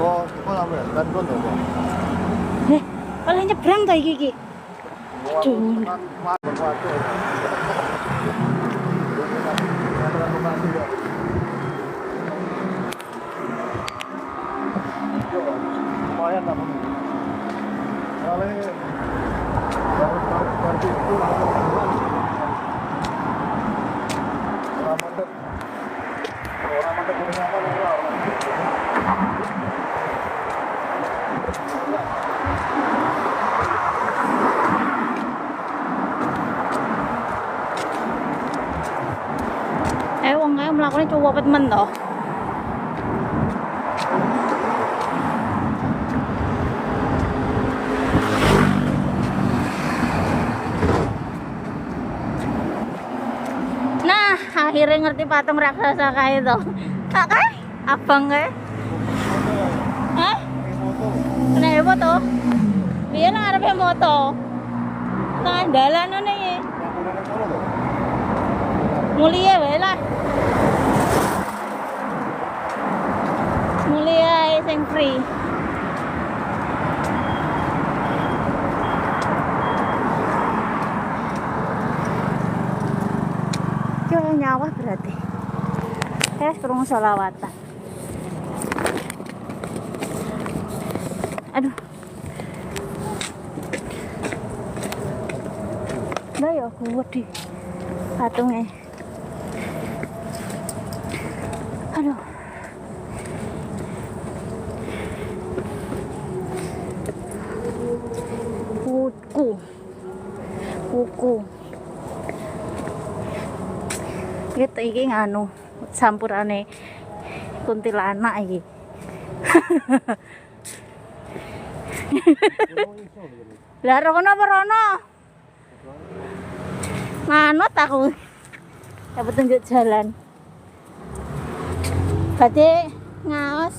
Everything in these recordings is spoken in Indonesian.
Oh, kok sampean kan kon to. Oleh nyebrang to iki. Aduh. Lumayan lah. Wong ae mlakune cuwepet men to. Nah, akhirnya ngerti patung raksasa kae to. Tak kae? Abang kae? Hah? Nek foto? Piye nang arepe moto? Tengah dalan ngene iki. Mulia wae lah. Mulia sing free. Iki nyawa berarti. Wes krungu selawatan. Aduh. Lah ya aku wedi patungnya. Aduh. Kuku. Gitu iki nganu campurane kuntilanak iki. Lah rono apa rono? Manut aku. Ya petunjuk jalan. Berarti ngaos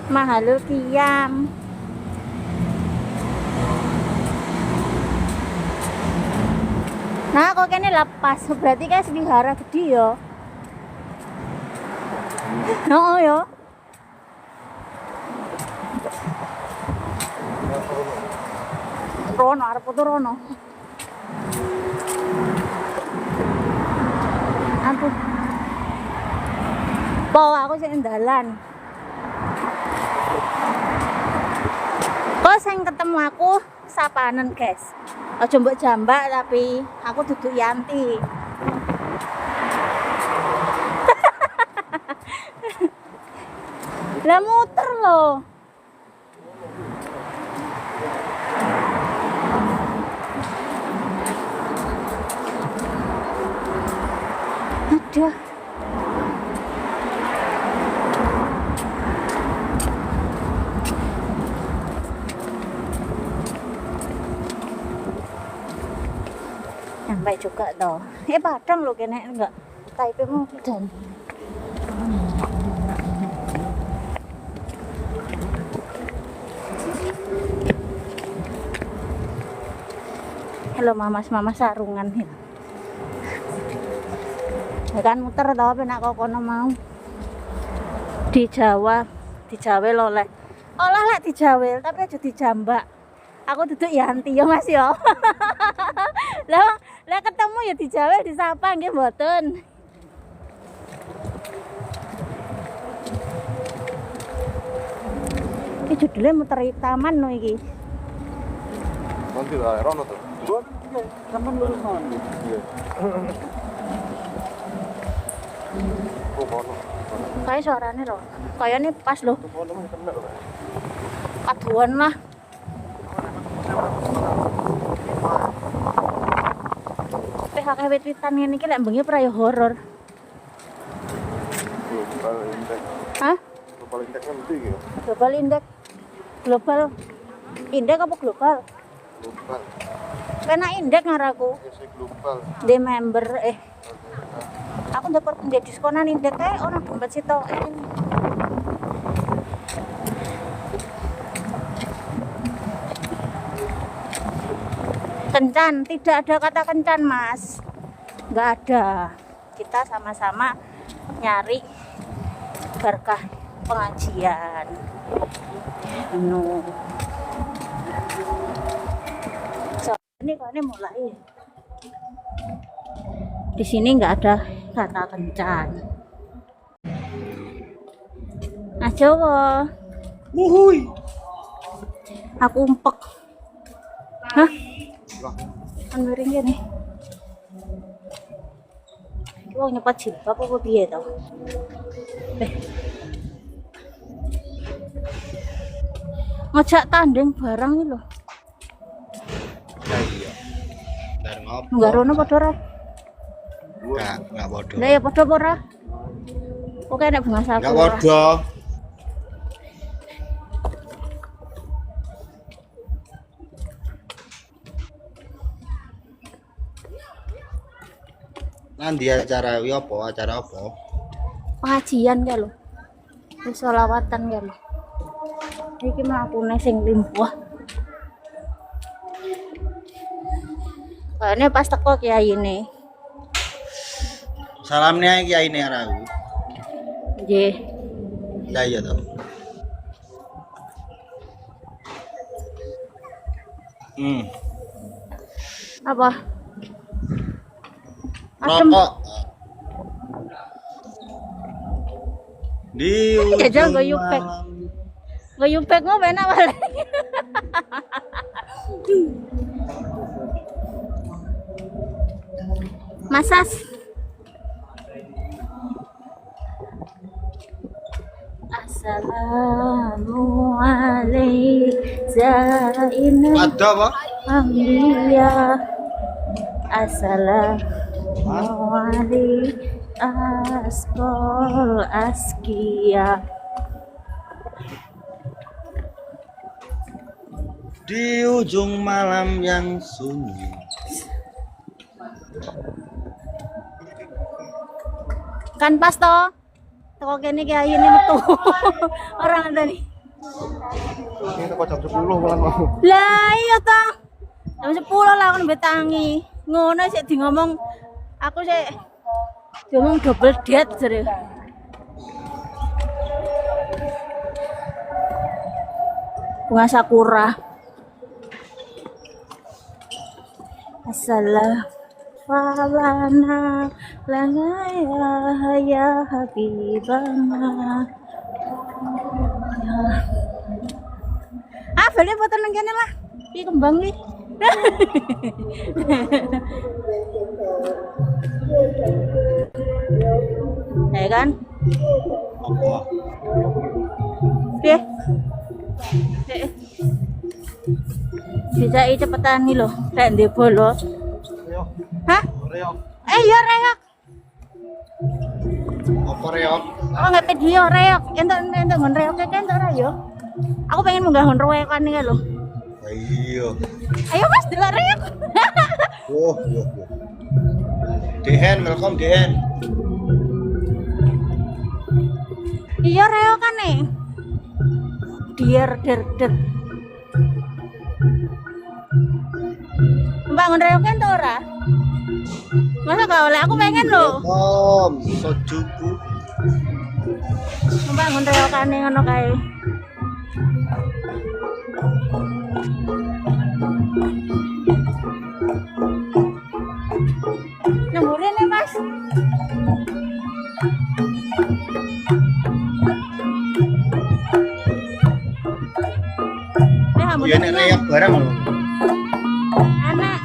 mahalul qiyam. Nah, kok kene lepas, berarti kan wihara gede ya. No ya. Rono arep foto rono. Aduh. Bawa aku sing dalan. Kok sing ketemu aku sapanen, guys. Aja mbok jambak tapi aku duduk Yanti. Lah muter loh. Aduh. Nyampe juga toh. Padang lo kene enggak. Taipei mau dan. Halo mamas sarungan ya. Kan muter toh penak kok kono mau. Di Jawa oleh. Olah lek dijawel tapi aja dijambak. Aku duduk Yanti ya Mas ya. Lah ketemu ya dijawel disapa nggih mboten. Iki judulnya muteri taman no iki. Nanti lah rono tuh. Kapan lurus mana? Iya. Oh, kono. Kayak suaranya loh. Kayaknya pas loh. Aduan lah. PHK wit-witan ngene iki lek bengi pra yo horor. Global index. Hah? Global index nanti gitu. Global index. Global indeks apa global? Global. Kena indeks ngaraku. Ya sih global. Di member aku dapat diskonan indeks kayak orang dompet situ. Kencan, tidak ada kata kencan Mas. Nggak ada. Kita sama-sama nyari berkah pengajian. Ano. So, ini mulai. Di sini nggak ada kata kencan. Nah, Jawa. Wuhui. Aku umpek. Hah? Lah. Kan miring gini. Wong nyepat jilbab apa piye to? Ngajak tanding barang iki lho. Ya iya. Dari ngopo? Enggak rono padha ora? Enggak bodoh. Lah ya padha apa ora? Oke nek bunga Enggak sakura. bodoh. Nanti acara apa? Acara apa? Pengajian ya lho. Wis selawatan ya lho. Iki mlakune sing limpah. Kayaknya pas teko kiai ini. Salamnya kiai ini arahu. Nggih. Ya iya toh. Apa? Adem. Rokok. Di Jajal ujung goyuk pek. malam. Goyung pek ngo ben awal. Masas. Assalamualaikum. Ada apa? Ambiya. Assalamualaikum. Askol askia. Di ujung malam yang sunyi. Kan pas toh. Toko kene kiai ini metu. Orang ada nih. Ini teko jam 10 malam mau. Lah iya toh. Jam 10 lah aku betangi. Ngono sik di ngomong aku sik ngomong double date jare. Bunga sakura. Assalamualaikum. Falana lana ya habibana. Ah, beli foto nang kene lah. Iki kembang iki. Ya kan? Apa? Oke. Bisa cepetan nih loh, kayak di bolo. Reok, Hah? reok. Iya reok. Apa reok? Oh nggak video reok. Entuk ngon reok kan entuk ra yo. Aku pengen munggah ngon reokan nih loh. Iya. Ayo Mas, delok reok. Oh, iya. Dehen, welcome Dehen. Iya reokan nih. Der. Bangun reok kan tuh ora? Masa gak oleh? Aku pengen loh. Om, sojuku. Bangun reokan nih ngono kae. Nemburin nih Mas. Iya nek reok barang lho. Anak.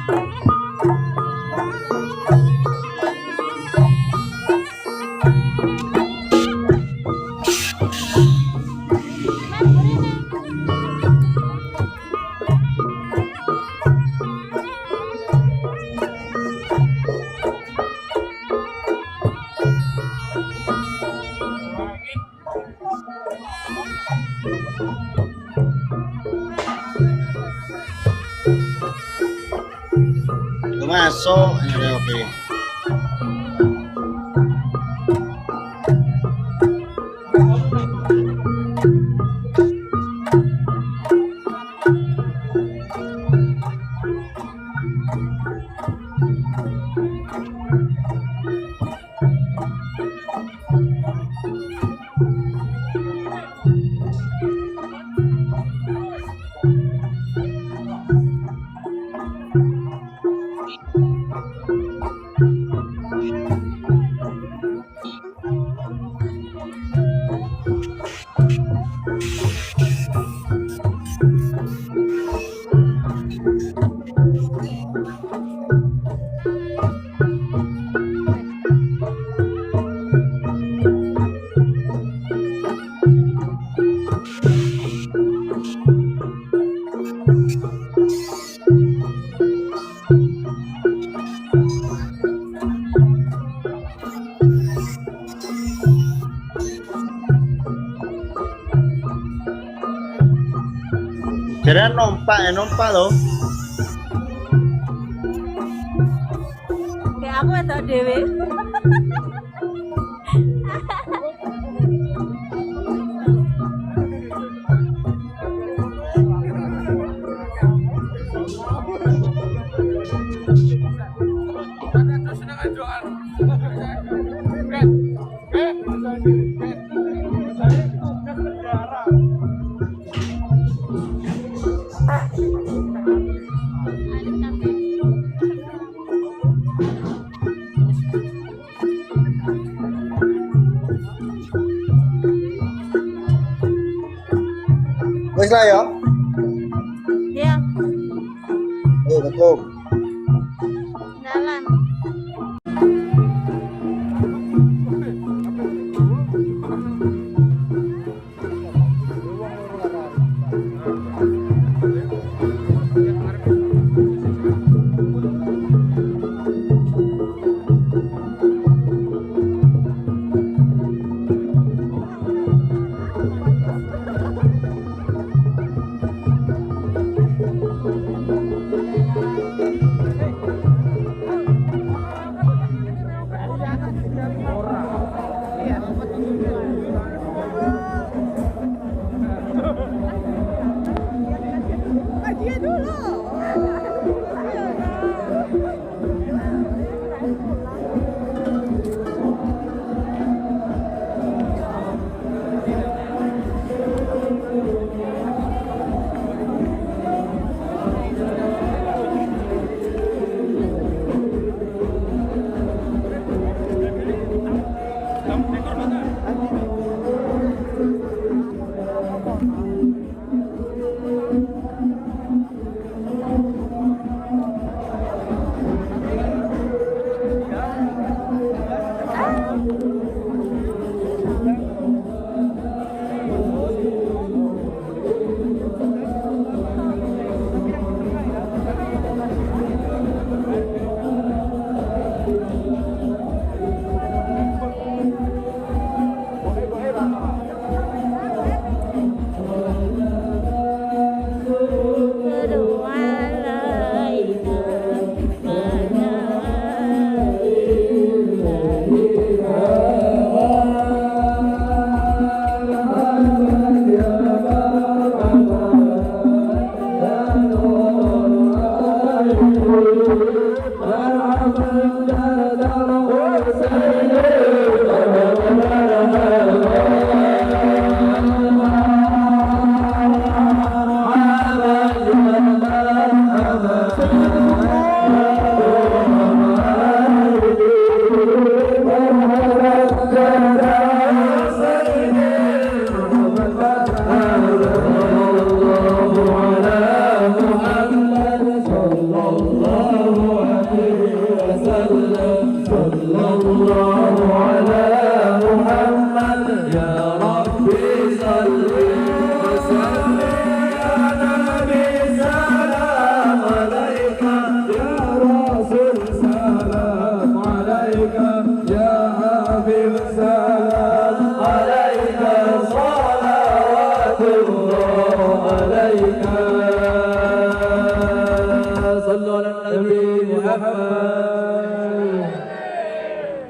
Lu masuk, ini oke. Kira numpak loh. Kayak aku atau dewe. Wes lah ya. Iya, Betul. jalan.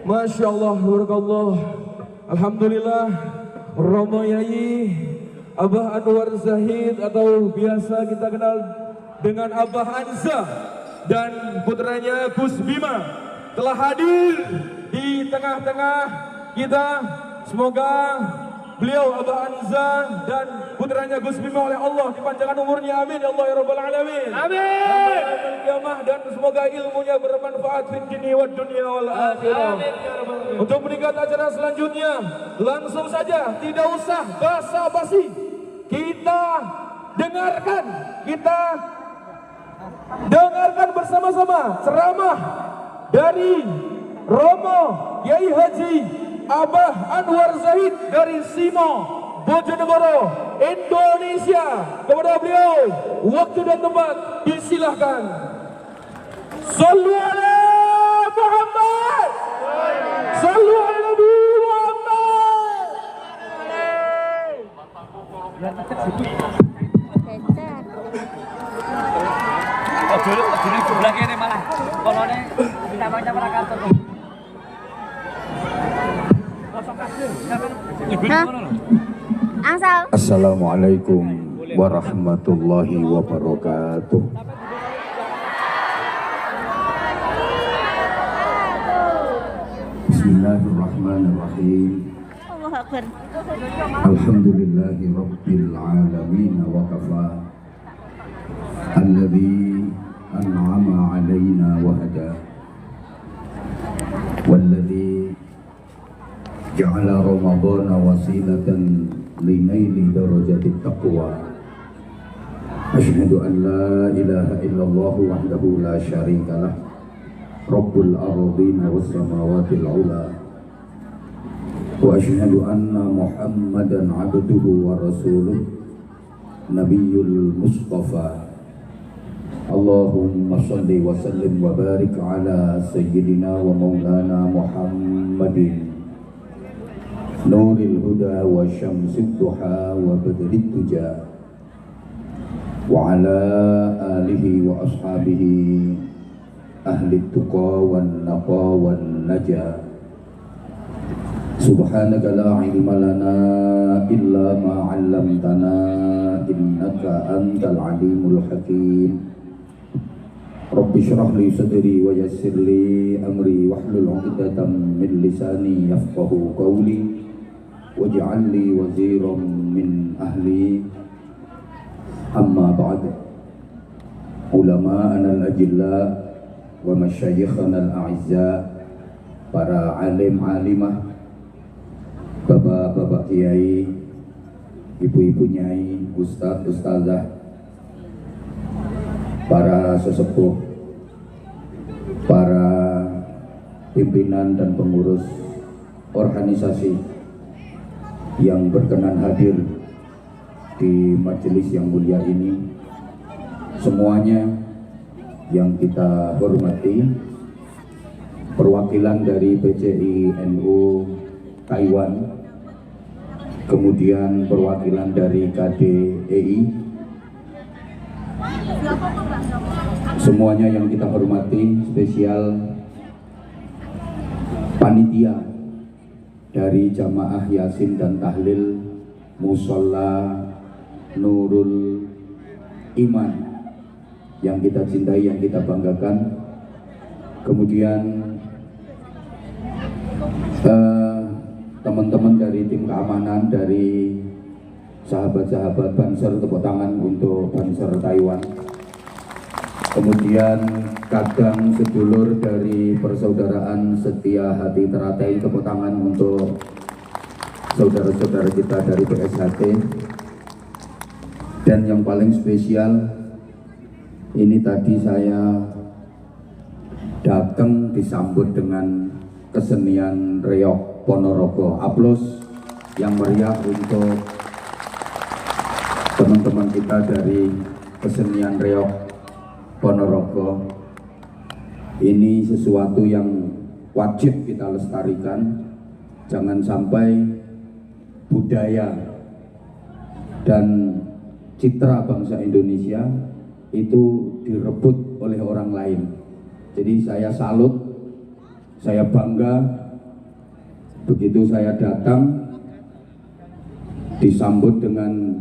Masya Allah, barakallah. Alhamdulillah, Romo Yai Abah Anwar Zahid atau biasa kita kenal dengan Abah Anza dan putranya Gus Bima telah hadir di tengah-tengah kita. Semoga beliau Abah Anza dan putranya Gus Bima oleh Allah dipanjangkan umurnya, amin ya Allah ya Rabbal Alamin. Amin. Dan semoga ilmunya bermanfaat di dunia wa dunia wal akhirah. Untuk meningkat acara selanjutnya, langsung saja tidak usah basa-basi, dengarkan, kita dengarkan bersama-sama ceramah dari Romo Kiai Haji Abah Anwar Zahid dari Simo, Bojonegoro, Indonesia. Kepada beliau, waktu dan tempat disilahkan. Sallu ala Muhammad, sallu ala Nabi Muhammad. Jadi sebelah kiri malah kolonnya namanya malah kantor tuh. Angsal. Assalamualaikum warahmatullahi wabarakatuh. Bismillahirrahmanirrahim. Allahu Akbar. Alhamdulillahi rabbil alamin wa kafa. Alladhi an'ama alaina wa hada. Walladhi ja'ala ramadana wasilatan linaili darajatit taqwa. Asyhadu an la ilaha illallah wahdahu la syarikalah. Rabbul ardina was samawatil ula. Wa asyhadu anna Muhammadan abduhu wa rasuluh Nabiyul Mustafa. Allahumma salli wa sallim wa barik ala sayyidina wa maulana Muhammadin Nuril huda wa syamsid duha wa badrit tuja wa ala alihi wa ashabihi ahli tuqa wan naqa wan naja. Subhanaka la ilma lana illa ma 'allamtana innaka antal alimul hakim. Rabbi shrah li sadri wa yassir li amri wahlul 'uqdatam min lisani yafqahu qawli waj'al li waziran min ahli. Amma ba'd. Ulama'ana al-ajilla wa masyayikhana al-a'izza, para alim alimah, bapak-bapak kiai, ibu-ibu nyai, ustaz ustazah, para sesepuh, para pimpinan dan pengurus organisasi yang berkenan hadir di majelis yang mulia ini, semuanya yang kita hormati, perwakilan dari PCI NU Taiwan, kemudian perwakilan dari KDEI, semuanya yang kita hormati, spesial panitia dari jamaah Yasin dan Tahlil Musolla Nurul Iman yang kita cintai, yang kita banggakan. Kemudian teman-teman dari tim keamanan, dari sahabat-sahabat Banser, tepuk tangan untuk Banser Taiwan. Kemudian kadang sedulur dari Persaudaraan Setia Hati Teratai, tepuk tangan untuk saudara-saudara kita dari PSHT. Dan yang paling spesial, ini tadi saya datang disambut dengan kesenian reog Ponorogo. Aplaus yang meriah untuk teman-teman kita dari kesenian reog Ponorogo. Ini sesuatu yang wajib kita lestarikan. Jangan sampai budaya dan citra bangsa Indonesia itu direbut oleh orang lain. Jadi saya salut, saya bangga begitu saya datang disambut dengan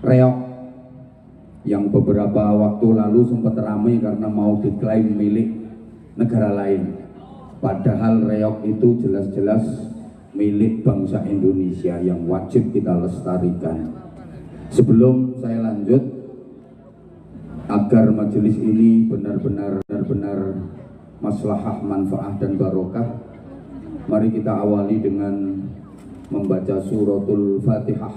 reog yang beberapa waktu lalu sempat ramai karena mau diklaim milik negara lain. Padahal reog itu jelas-jelas milik bangsa Indonesia yang wajib kita lestarikan. Sebelum saya lanjut, agar majelis ini benar-benar maslahah, manfaah dan barokah, mari kita awali dengan membaca suratul Fatihah.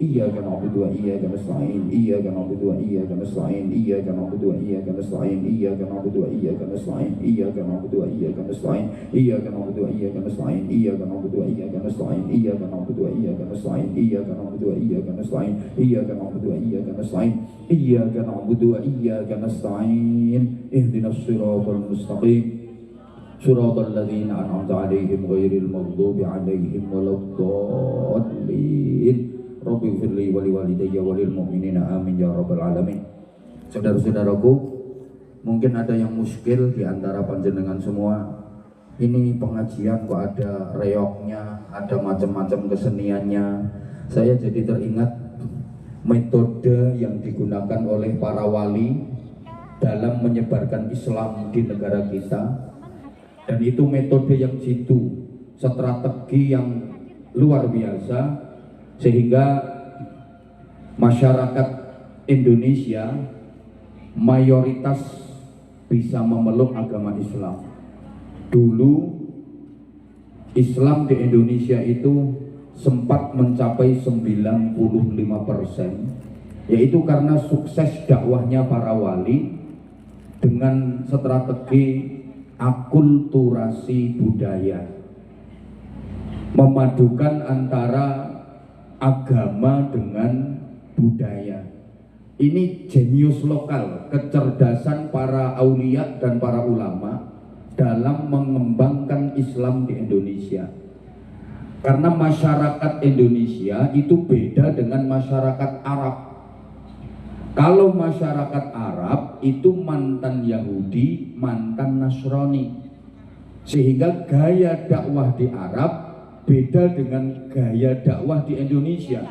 إياك نعبد وإياك نستعين إياك نعبد وإياك نستعين إياك نعبد وإياك نستعين إياك نعبد وإياك نستعين إياك نعبد وإياك نستعين إياك نعبد وإياك نستعين إياك نعبد وإياك نستعين إياك نعبد وإياك نستعين إياك نعبد وإياك نستعين إياك نعبد وإياك نستعين إياك نعبد وإياك نستعين اهدنا الصراط المستقيم صراط الذين أنعمت عليهم غير المغضوب عليهم ولا الضالين Rabbi firli wali walidayya walil mu'minina amin ya rabbal alamin. Saudara-saudaraku, mungkin ada yang muskil di antara panjenengan semua. Ini pengajian kok ada reoknya, ada macam-macam keseniannya. Saya jadi teringat metode yang digunakan oleh para wali dalam menyebarkan Islam di negara kita. Dan itu metode yang jitu, strategi yang luar biasa, sehingga masyarakat Indonesia mayoritas bisa memeluk agama Islam. Dulu Islam di Indonesia itu sempat mencapai 95%, yaitu karena sukses dakwahnya para wali dengan strategi akulturasi budaya, memadukan antara agama dengan budaya. Ini jenius lokal, kecerdasan para aulia dan para ulama dalam mengembangkan Islam di Indonesia. Karena masyarakat Indonesia itu beda dengan masyarakat Arab. Kalau masyarakat Arab itu mantan Yahudi, mantan Nasrani, sehingga gaya dakwah di Arab beda dengan gaya dakwah di Indonesia.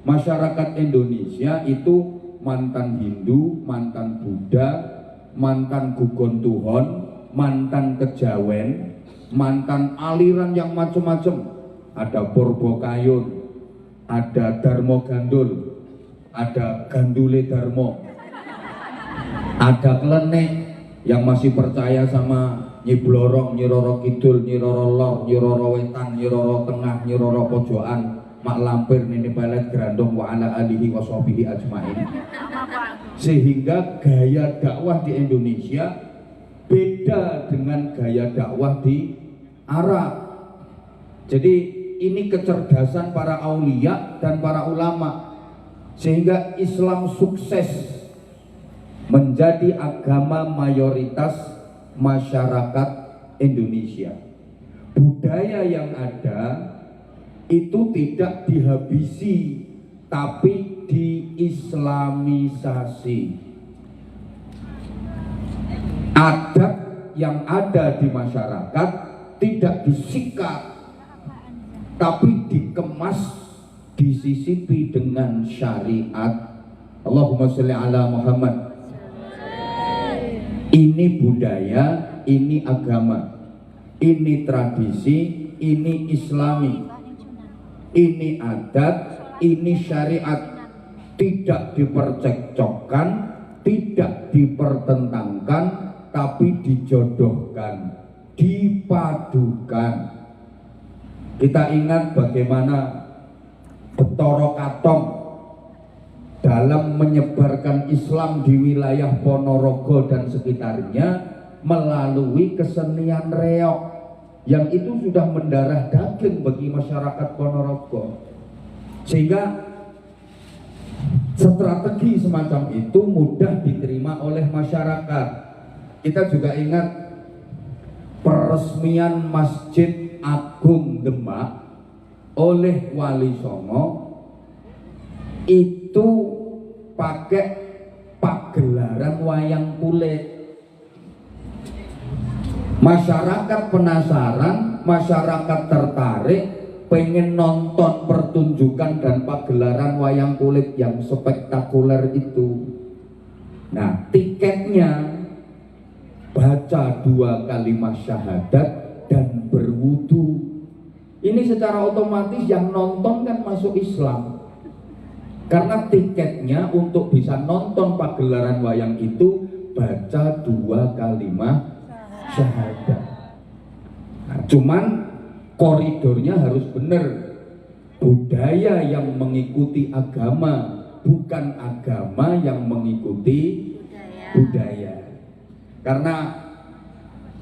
Masyarakat Indonesia itu mantan Hindu, mantan Buddha, mantan Gugon Tuhon, mantan Kejawen, mantan aliran yang macam-macam. Ada Porbokayun, ada Darmo Gandul, ada Gandule Darmo, ada Klenek yang masih percaya sama Nyi Blorok, Nyi Roro Kidul, Nyi Roro Lor, Nyi Roro Wetan, Nyi Roro Tengah, Nyi Roro Pojokan, Mak Lampir, Nini Pelet, Grandong, wa ala alihi wa sahbihi ajmain. Sehingga gaya dakwah di Indonesia beda dengan gaya dakwah di Arab. Jadi ini kecerdasan para aulia dan para ulama, sehingga Islam sukses menjadi agama mayoritas masyarakat Indonesia. Budaya yang ada itu tidak dihabisi, tapi diislamisasi. Adat yang ada di masyarakat tidak disikat, tapi dikemas, disisipi dengan syariat. Allahumma sholli ala Muhammad. Ini budaya, ini agama, ini tradisi, ini islami, ini adat, ini syariat. Tidak dipercekcokkan, tidak dipertentangkan, tapi dijodohkan, dipadukan. Kita ingat bagaimana Bathara Katong dalam menyebarkan Islam di wilayah Ponorogo dan sekitarnya melalui kesenian reok yang itu sudah mendarah daging bagi masyarakat Ponorogo, sehingga strategi semacam itu mudah diterima oleh masyarakat. Kita juga ingat peresmian Masjid Agung Demak oleh Wali Songo itu pakai pagelaran wayang kulit. Masyarakat penasaran, masyarakat tertarik, pengen nonton pertunjukan dan pagelaran wayang kulit yang spektakuler itu. Nah, tiketnya baca 2 kalimat syahadat dan berwudu. Ini secara otomatis yang nonton kan masuk Islam. Karena tiketnya untuk bisa nonton pagelaran wayang itu baca 2 kalimat syahadat. Nah, cuman koridornya harus benar. budaya yang mengikuti agama, bukan agama yang mengikuti budaya. Karena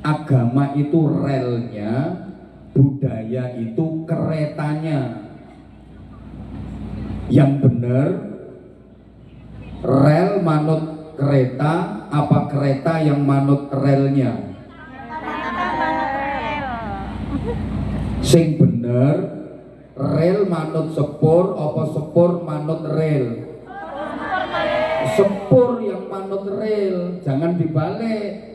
agama itu relnya, budaya itu keretanya. Yang benar rel manut kereta apa kereta yang manut relnya? Sing bener rel manut sepur apa sepur manut rel? Sepur yang manut rel, jangan dibalik.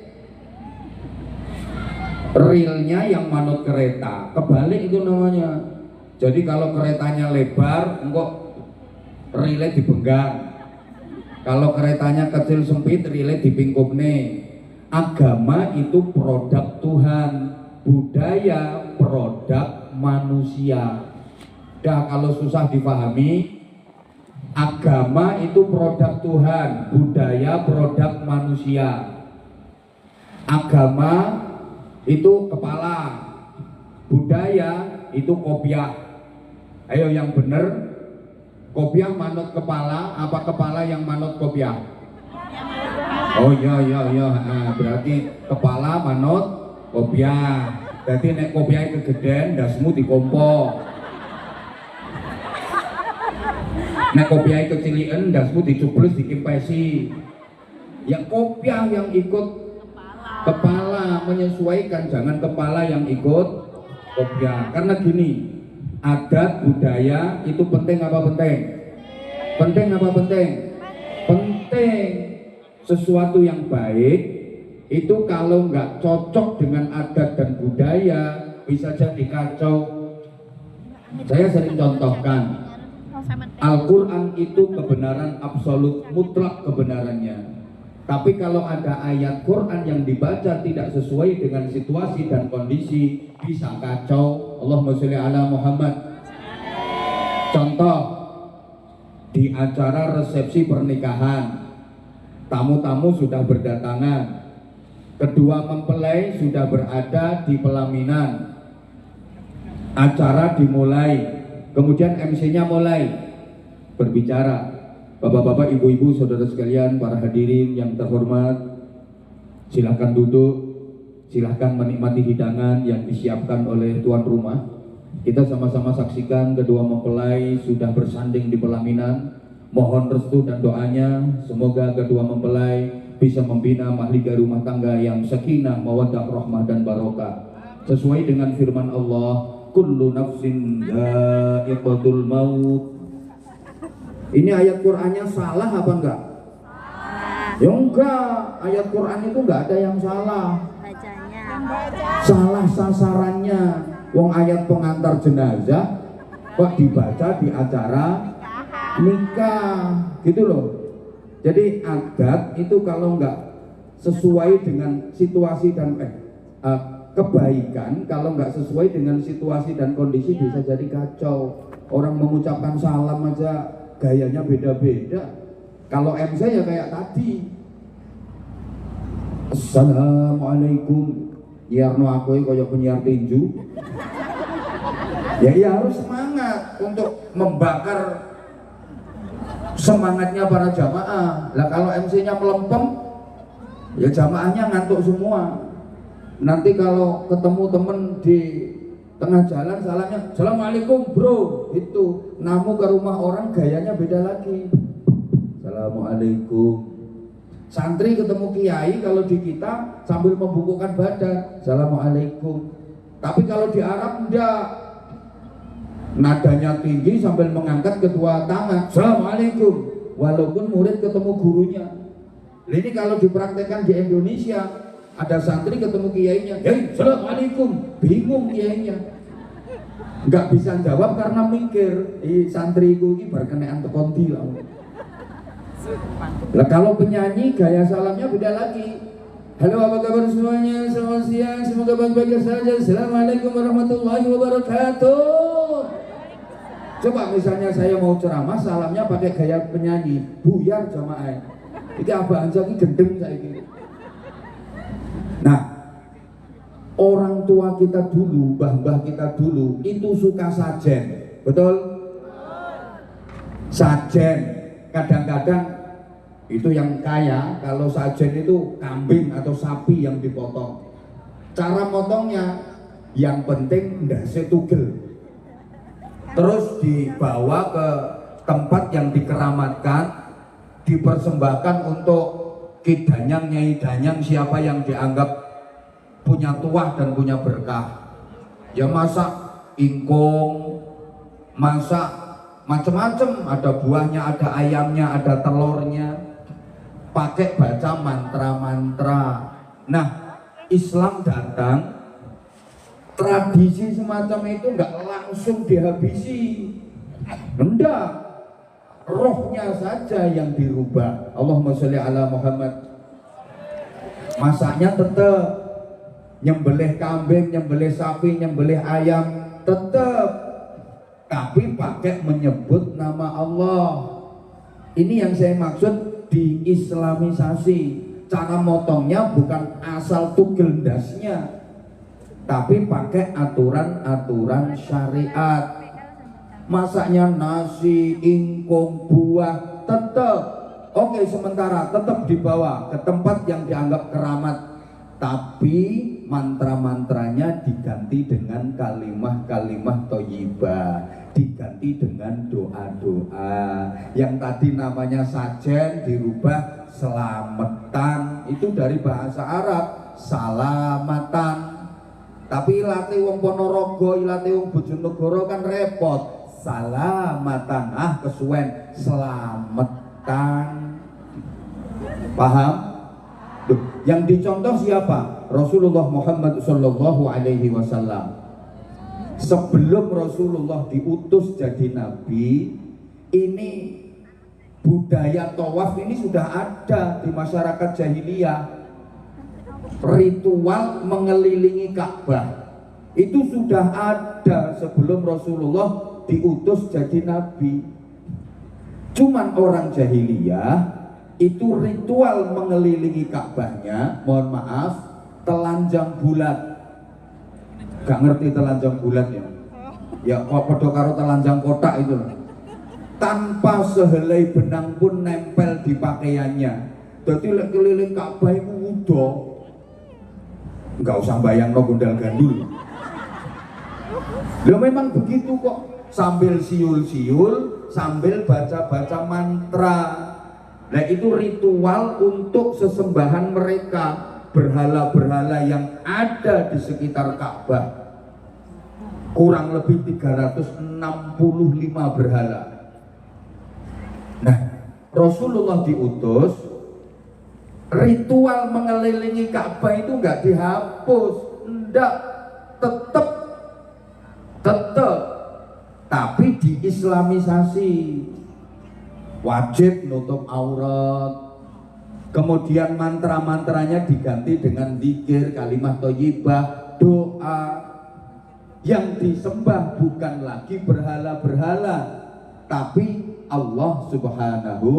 Relnya yang manut kereta, kebalik itu namanya. Jadi kalau keretanya lebar, engkau relnya dibenggang. Kalau keretanya kecil sempit, relnya dipingkupne. Agama itu produk Tuhan, budaya produk manusia. Dah kalau susah dipahami, agama itu produk Tuhan, budaya produk manusia. Agama itu kepala, budaya itu kopiah. Ayo yang bener, kopiah manut kepala apa kepala yang manut kopiah? Oh iya, nah, berarti kepala manut kopiah. Jadi nek kopiah kegedean dasmu dikompo. Nek kopiah kecilian dasmu dicuples dikimpesi. Ya kopiah yang ikut kepala, menyesuaikan, jangan kepala yang ikut kopiah. Karena gini, adat budaya itu penting apa penting? Penting apa penting? Penting. Sesuatu yang baik itu kalau nggak cocok dengan adat dan budaya bisa jadi kacau. Saya sering contohkan, Al-Quran itu kebenaran absolut, mutlak kebenarannya. Tapi kalau ada ayat Quran yang dibaca tidak sesuai dengan situasi dan kondisi, bisa kacau. Allahumma sholli ala Muhammad. Contoh, di acara resepsi pernikahan, tamu-tamu sudah berdatangan, kedua mempelai sudah berada di pelaminan, acara dimulai, kemudian MC-nya mulai berbicara. Bapak-bapak, ibu-ibu, saudara sekalian, para hadirin yang terhormat, silahkan duduk, silahkan menikmati hidangan yang disiapkan oleh tuan rumah. Kita sama-sama saksikan kedua mempelai sudah bersanding di pelaminan. Mohon restu dan doanya, semoga kedua mempelai bisa membina mahligai rumah tangga yang sakinah, mawaddah, rahmah, dan barokah. Sesuai dengan firman Allah, kullu nafsin dha'iqatul maut. Ini ayat Qur'annya salah apa enggak? Ya enggak, ayat Qur'an itu enggak ada yang salah. Salah sasarannya. Wong ayat pengantar jenazah kok dibaca di acara nikah, gitu loh. Jadi adat itu kalau enggak sesuai dengan situasi dan kebaikan, kalau enggak sesuai dengan situasi dan kondisi bisa jadi kacau. Orang mengucapkan salam aja gayanya beda-beda. Kalau MC ya kayak tadi, Assalamualaikum, Yarno aku kayak penyiar tinju. Ya harus semangat untuk membakar semangatnya para jamaah. Lah kalau MC-nya melempem, ya jamaahnya ngantuk semua. Nanti kalau ketemu temen di tengah jalan salamnya, Assalamualaikum bro, itu namu ke rumah orang gayanya beda lagi. Assalamualaikum. Santri ketemu kiai kalau di kita sambil membungkukkan badan, Assalamualaikum. Tapi kalau di Arab enggak, nadanya tinggi sambil mengangkat kedua tangan, Assalamualaikum, walaupun murid ketemu gurunya. Ini kalau dipraktekkan di Indonesia, ada santri ketemu kiainya, Assalamualaikum, bingung kiainya, nggak bisa jawab karena mikir, santriku ini berkenaan tekonti lah. Lah kalau penyanyi gaya salamnya beda lagi. Halo, apa kabar semuanya? Selamat siang, semoga baik-baik saja. Assalamualaikum warahmatullahi wabarakatuh. Coba misalnya saya mau ceramah, salamnya pakai gaya penyanyi, buyar jamaah. Ini abah anjak ini gendeng saya ini. Nah, orang tua kita dulu, mbah-mbah kita dulu itu suka sajen, betul? Sajen, kadang-kadang itu yang kaya, kalau sajen itu kambing atau sapi yang dipotong. Cara motongnya, yang penting ndase tugel. Terus dibawa ke tempat yang dikeramatkan, dipersembahkan untuk kidanyang, nyai danyang, siapa yang dianggap punya tuah dan punya berkah. Ya masak ingkung, masak macam-macam, ada buahnya, ada ayamnya, ada telurnya, pakai baca mantra-mantra. Nah, Islam datang, tradisi semacam itu nggak langsung dihabisi, enggak, rohnya saja yang dirubah. Allahumma sholli ala Muhammad. Masaknya tetap, nyembelih kambing, nyembelih sapi, nyembelih ayam tetap, tapi pakai menyebut nama Allah. Ini yang saya maksud diislamisasi. Cara motongnya bukan asal tugel dasnya, tapi pakai aturan-aturan syariat. Masaknya nasi, ingkung, buah tetap oke, sementara tetap dibawa ke tempat yang dianggap keramat, tapi mantra-mantranya diganti dengan kalimah-kalimah thayyibah, diganti dengan doa-doa. Yang tadi namanya sajen dirubah selamatan, itu dari bahasa Arab salamatan. Tapi ilate wong Ponorogo, ilate wong Bojonegoro kan repot, salamatan, kesuwen selamatan. Paham? Duh, yang dicontoh siapa? Rasulullah Muhammad Sallallahu Alaihi Wasallam. Sebelum Rasulullah diutus jadi nabi, ini budaya tawaf ini sudah ada di masyarakat jahiliyah. Ritual mengelilingi Ka'bah itu sudah ada sebelum Rasulullah diutus jadi nabi. Cuman orang jahiliyah itu ritual mengelilingi Ka'bahnya, mohon maaf, telanjang bulat. Gak ngerti telanjang bulat ya? Ya padha karo telanjang kotak itu, tanpa sehelai benang pun nempel di pakaiannya. Jadi lek keliling Ka'bah itu wudo, nggak usah bayang no gundal gandul. Lo memang begitu kok, sambil siul-siul, sambil baca-baca mantra. Nah itu ritual untuk sesembahan mereka, berhala-berhala yang ada di sekitar Ka'bah. Kurang lebih 365 berhala. Nah, Rasulullah diutus, ritual mengelilingi Ka'bah itu nggak dihapus, enggak, tetap, tapi diislamisasi. Wajib nutup aurat, kemudian mantra-mantranya diganti dengan zikir, kalimat thayyibah, doa. Yang disembah bukan lagi berhala-berhala, tapi Allah Subhanahu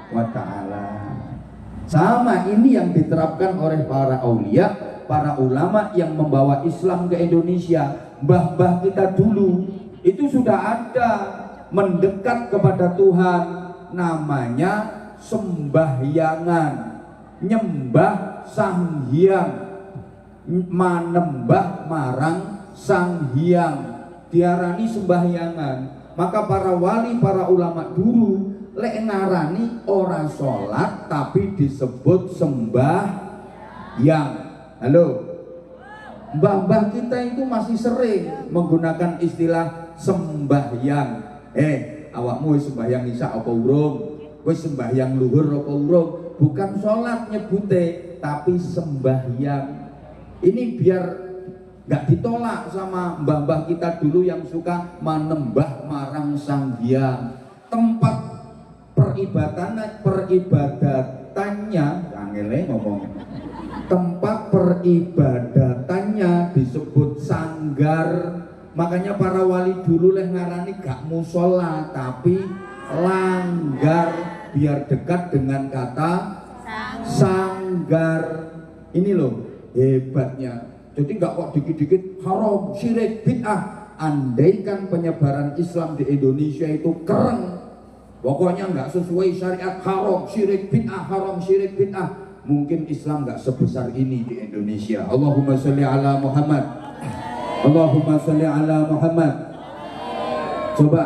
wa Ta'ala. Sama ini yang diterapkan oleh para aulia, para ulama yang membawa Islam ke Indonesia. Mbah-mbah kita dulu itu sudah ada mendekat kepada Tuhan, namanya sembahyangan, nyembah Sang Hyang, manembah marang Sang Hyang, diarani sembahyangan. Maka para wali, para ulama dulu lek ngarani ora sholat tapi disebut sembahyang. Halo, mbah-mbah kita itu masih sering menggunakan istilah sembahyang. Awakmu wis sembahyang isya apa urung? Wis sembahyang luhur apa urung? Bukan sholat nyebute, tapi sembahyang. Ini biar nggak ditolak sama mbah-mbah kita dulu yang suka manembah marang Sang Hyang. Tempat peribadatannya, angele ngomong. Tempat peribadatannya disebut sanggar. Makanya para wali dulu leh ngarani gak musola tapi langgar, biar dekat dengan kata sanggar. Ini loh hebatnya. Jadi nggak kok dikit-dikit haram, syirik, bid'ah. Andaikan penyebaran Islam di Indonesia itu keren, Pokoknya nggak sesuai syariat, haram syirik bid'ah, haram syirik bid'ah. Mungkin Islam nggak sebesar ini di Indonesia. Allahumma sholli ala Muhammad. Allahumma sholli ala Muhammad. Coba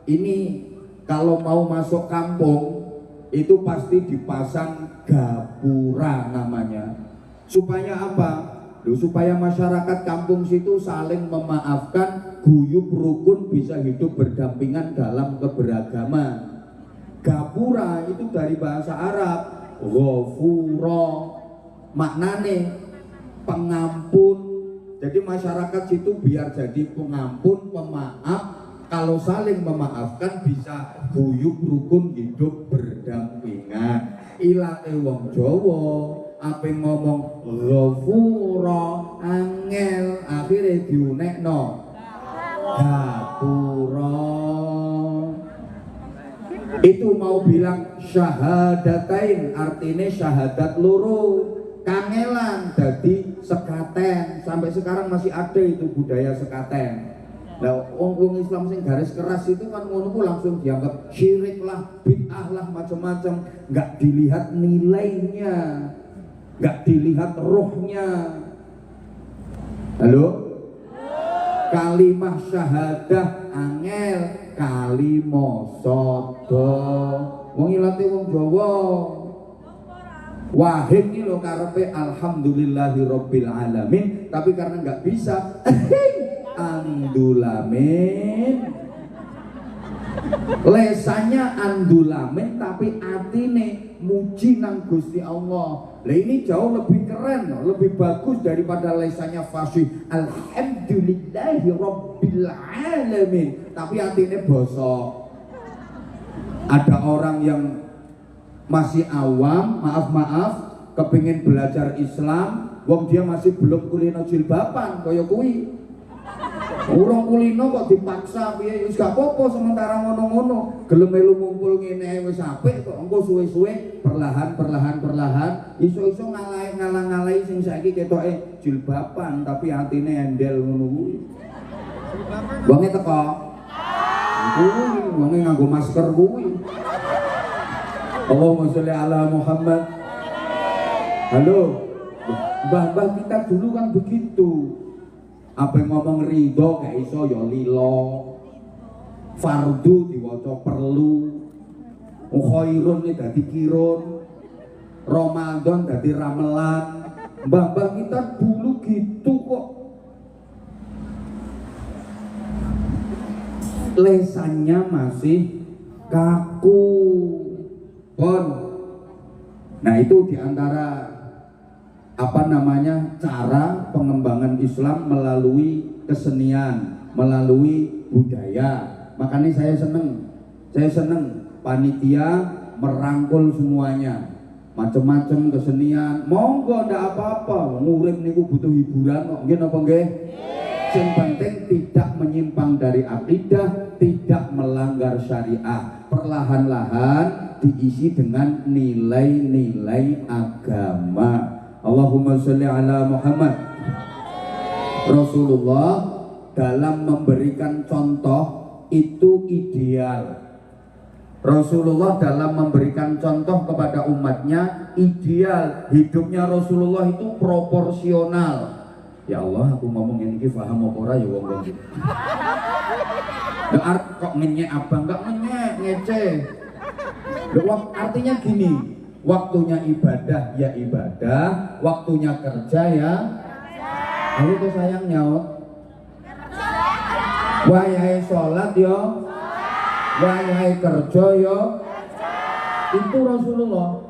ini kalau mau masuk kampung itu pasti dipasang gapura namanya. Supaya apa? Loh, supaya masyarakat kampung situ saling memaafkan, guyub rukun, bisa hidup berdampingan dalam keberagaman. Gapura itu dari bahasa Arab, ghafura, maknane pengampun. Jadi masyarakat situ biar jadi pengampun, pemaaf. Kalau saling memaafkan bisa guyub rukun hidup berdampingan. Ilate wong Jawa ape ngomong ghafura angel, akhirnya diunekno gapura. Itu mau bilang syahadatain, artinya syahadat loro, kangelan jadi sekaten. Sampai sekarang masih ada itu budaya sekaten. Nah, orang Islam sing garis keras itu kan ngono langsung dianggap syirik lah, bid'ah lah, macam-macam. Nggak dilihat nilainya, nggak dilihat rohnya. Halo? Kalimah syahadah angel, kalimah sodo. Wong ilate wong Jawa. Wahid ini lo karepe alhamdulillahirabbil alamin, tapi karena nggak bisa andulamin, lesannya andulamin tapi atine muji nang Gusti Allah. Lah ini jauh lebih keren, lebih bagus daripada lesannya fasih alhamdulillahi rabbil alamin tapi atine bosok. Ada orang yang masih awam, maaf kepingin belajar Islam, wong dia masih belum kulino jilbaban kaya kuwi. Urung kulino kok dipaksa piye, wis gak apa-apa sementara ngono-ngono. Gelem melu ngumpul ngene wis apik kok, engko suwe-suwe perlahan iso-iso ngalah-ngalahi sing saiki ketoke jilbaban tapi atine endel ngono kuwi. Wonge teko. Kuwi wonge nganggo masker kuwi. Allahumma sholli ala Muhammad. Halo. Mbah-mbah kita dulu kan begitu. Apa yang ngomong ridho gak iso ya lilo, fardu diwaca perlu, khairun ini dadi kirun, Ramadan dadi ramelan. Mbah-mbah kita dulu gitu kok. Lesannya masih kaku pon. Nah itu diantara cara pengembangan Islam melalui kesenian, melalui budaya. Makanya saya seneng panitia merangkul semuanya, macam-macam kesenian. Monggo ndak apa-apa, ngurip niku butuh hiburan kok, nggih napa nggih? Yang penting tidak menyimpang dari akidah, tidak melanggar syariah. Perlahan-lahan diisi dengan nilai-nilai agama. Allahumma sholli ala Muhammad. Rasulullah dalam memberikan contoh itu ideal. Rasulullah dalam memberikan contoh kepada umatnya ideal. Hidupnya Rasulullah itu proporsional. Ya Allah, aku ngomong ini paham apa ora ya wong-wong. Kok ngenyek abang, enggak ngenyek, ngece. Artinya gini, waktunya ibadah ya ibadah, waktunya kerja ya. Ayo tuh sayang nyaut. Wayahe sholat yo, wayahe kerja yo. Itu Rasulullah.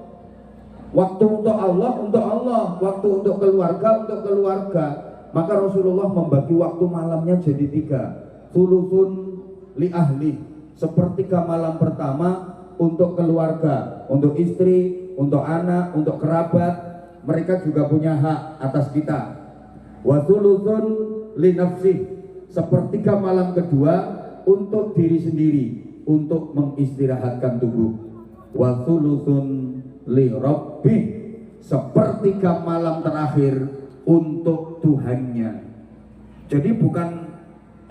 Waktu untuk Allah, waktu untuk keluarga. Maka Rasulullah membagi waktu malamnya jadi 3. Thuluthun li ahli, sepertiga malam pertama untuk keluarga, untuk istri, untuk anak, untuk kerabat. Mereka juga punya hak atas kita. Wa thuluthun li nafsi, sepertiga malam kedua untuk diri sendiri, untuk mengistirahatkan tubuh. Wa thuluthun li rabbi, sepertiga malam terakhir untuk Tuhannya. Jadi bukan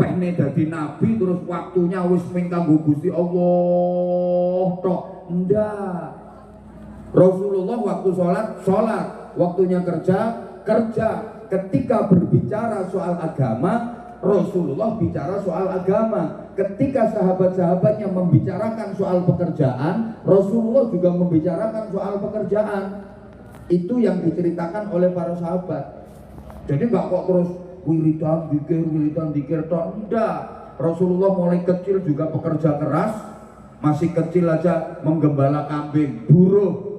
pehne dadi nabi terus waktunya wis ming kanggo Gusti Allah tok. Ndak. Rasulullah waktu sholat, waktunya kerja. Ketika berbicara soal agama, Rasulullah bicara soal agama. Ketika sahabat-sahabatnya membicarakan soal pekerjaan, Rasulullah juga membicarakan soal pekerjaan. Itu yang diceritakan oleh para sahabat. Jadi nggak kok terus wiridan dikir tok. Enggak. Rasulullah mulai kecil juga pekerja keras. Masih kecil aja menggembala kambing, buruh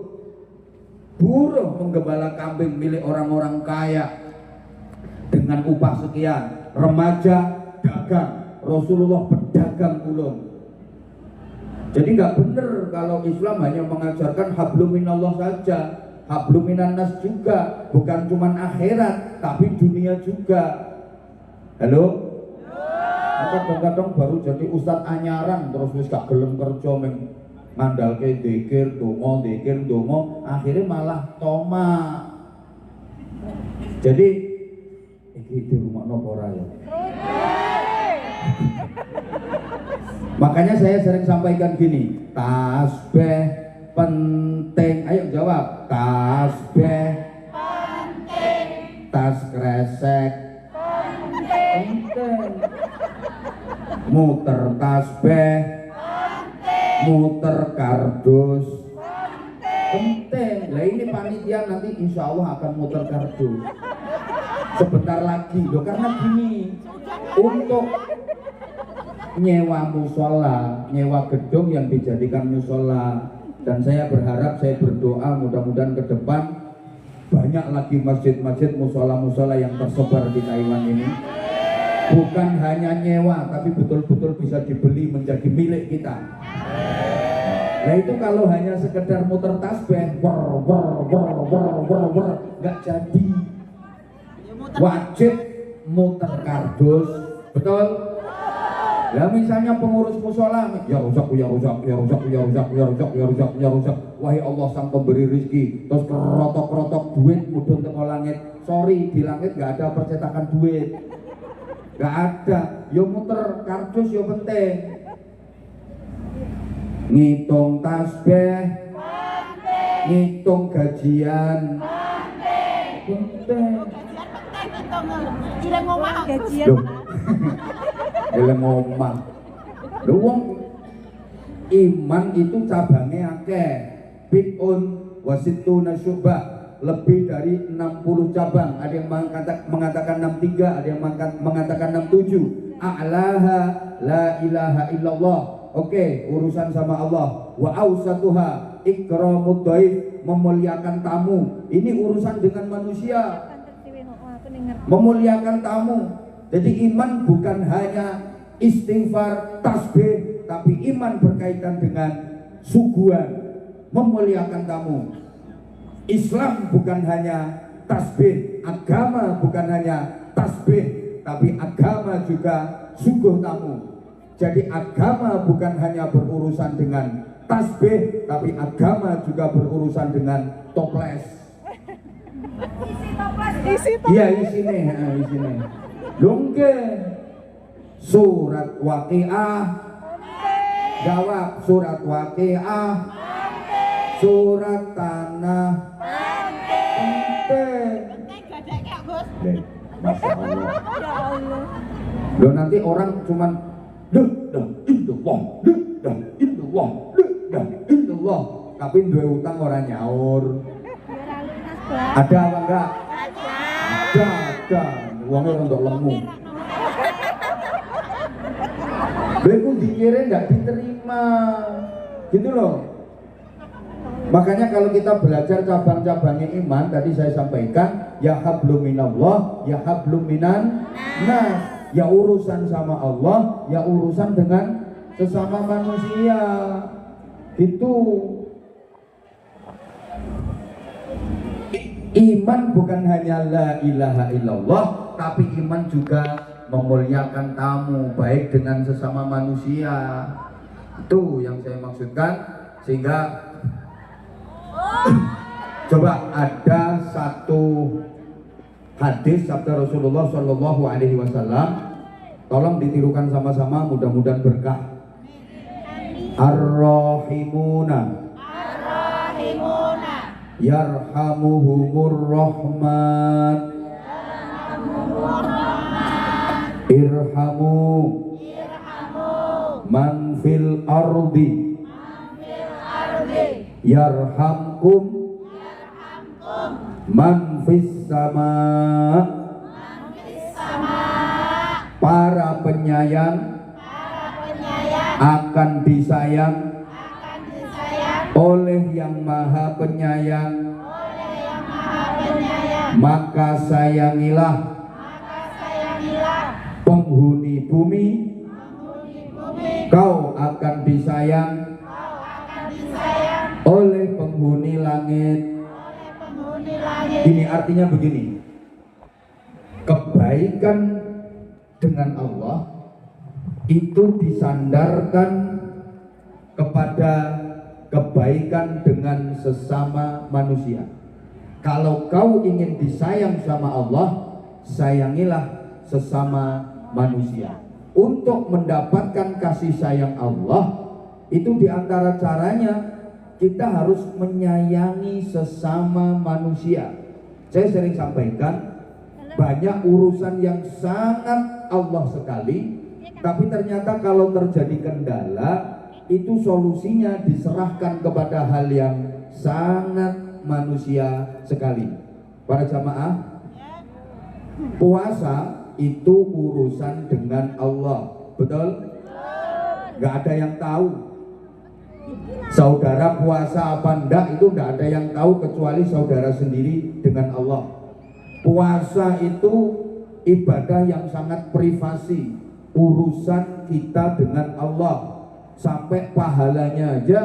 menggembala kambing milik orang-orang kaya dengan upah sekian. Remaja dagang, Rasulullah pedagang ulun. Jadi nggak bener kalau Islam hanya mengajarkan hablum minallah saja, hablum minan nas juga, bukan cuma akhirat tapi dunia juga. Halo? Kadang-kadang baru jadi ustadz anyaran terus wis gak gelem kerja ngandalke dzikir donga, akhirnya malah toma. Jadi iki di rumah ora ya. Makanya saya sering sampaikan gini, tasbih penting. Ayo jawab, tasbih penting. Tas kresek penting. Muter tasbih muter kardus penting. Lah ini panitia nanti insya Allah akan muter kardus sebentar lagi loh, karena gini, untuk nyewa musola, nyewa gedung yang dijadikan musola, dan saya berharap, saya berdoa mudah-mudahan ke depan banyak lagi masjid-masjid, musola-musola yang tersebar di Taiwan ini. Bukan hanya nyewa, tapi betul-betul bisa dibeli menjadi milik kita. Nah itu kalau hanya sekedar muter tasbih, nggak jadi. Wajib muter kardus, betul? Ya misalnya pengurus musola, ya rusak. Wahai Allah sang pemberi rizki, terus kerotok duit mudun teko langit. Sorry, di langit nggak ada percetakan duit. Gak ada, yo muter kardus yo penting. Ngitung tasbih, ngitung gajian, penting. Gajian ngomah. Lho wong iman itu cabangnya akeh. Bid'un wasituna syu'bah. Lebih dari 60 cabang. Ada yang mengatakan 63, ada yang mengatakan 67. A'laha la ilaha illallah. Oke, urusan sama Allah. Wa awsatuha ikramud dhaif, memuliakan tamu. Ini urusan dengan manusia. Memuliakan tamu. Jadi iman bukan hanya istighfar, tasbih, tapi iman berkaitan dengan suguhan, memuliakan tamu. Islam bukan hanya tasbih, agama bukan hanya tasbih, tapi agama juga suguh tamu. Jadi agama bukan hanya berurusan dengan tasbih, tapi agama juga berurusan dengan toples. Iya isine. Lungke surat Waqiah. Jawab surat Waqiah. Surat Tanah. Masya Allah. Loh nanti orang cuman illallah, tapi dua utang orang nyaur. Ada apa enggak? Ada. Uangnya untuk lemu. Beku dikirim enggak diterima. Gitu loh. Makanya kalau kita belajar cabang-cabangnya iman, tadi saya sampaikan, ya hablum minallah, ya hablum minan nas. Ya urusan sama Allah, ya urusan dengan sesama manusia. Itu iman bukan hanya la ilaha illallah, tapi iman juga memuliakan tamu, baik dengan sesama manusia. Itu yang saya maksudkan. Sehingga coba ada satu hadis sabda Rasulullah Shallallahu Alaihi Wasallam, Tolong ditirukan sama-sama, mudah-mudahan berkah. Ar-Rahimuna Yarhamuhumur Rahman Irhamu Man fil ardi Yarhamkum Man fis sama. Para penyayang akan disayang oleh yang maha penyayang. Maka sayangilah penghuni bumi, kau akan disayang oleh penghuni langit. Ini artinya begini, kebaikan dengan Allah itu disandarkan kepada kebaikan dengan sesama manusia. Kalau kau ingin disayang sama Allah, sayangilah sesama manusia. Untuk mendapatkan kasih sayang Allah, itu diantara caranya kita harus menyayangi sesama manusia. Saya sering sampaikan, banyak urusan yang sangat Allah sekali, tapi ternyata kalau terjadi kendala, itu solusinya diserahkan kepada hal yang sangat manusia sekali. Para jamaah, puasa itu urusan dengan Allah, betul? Gak ada yang tahu. Saudara puasa apa enggak itu gak ada yang tahu kecuali saudara sendiri dengan Allah. Puasa itu ibadah yang sangat privasi, urusan kita dengan Allah. Sampai pahalanya aja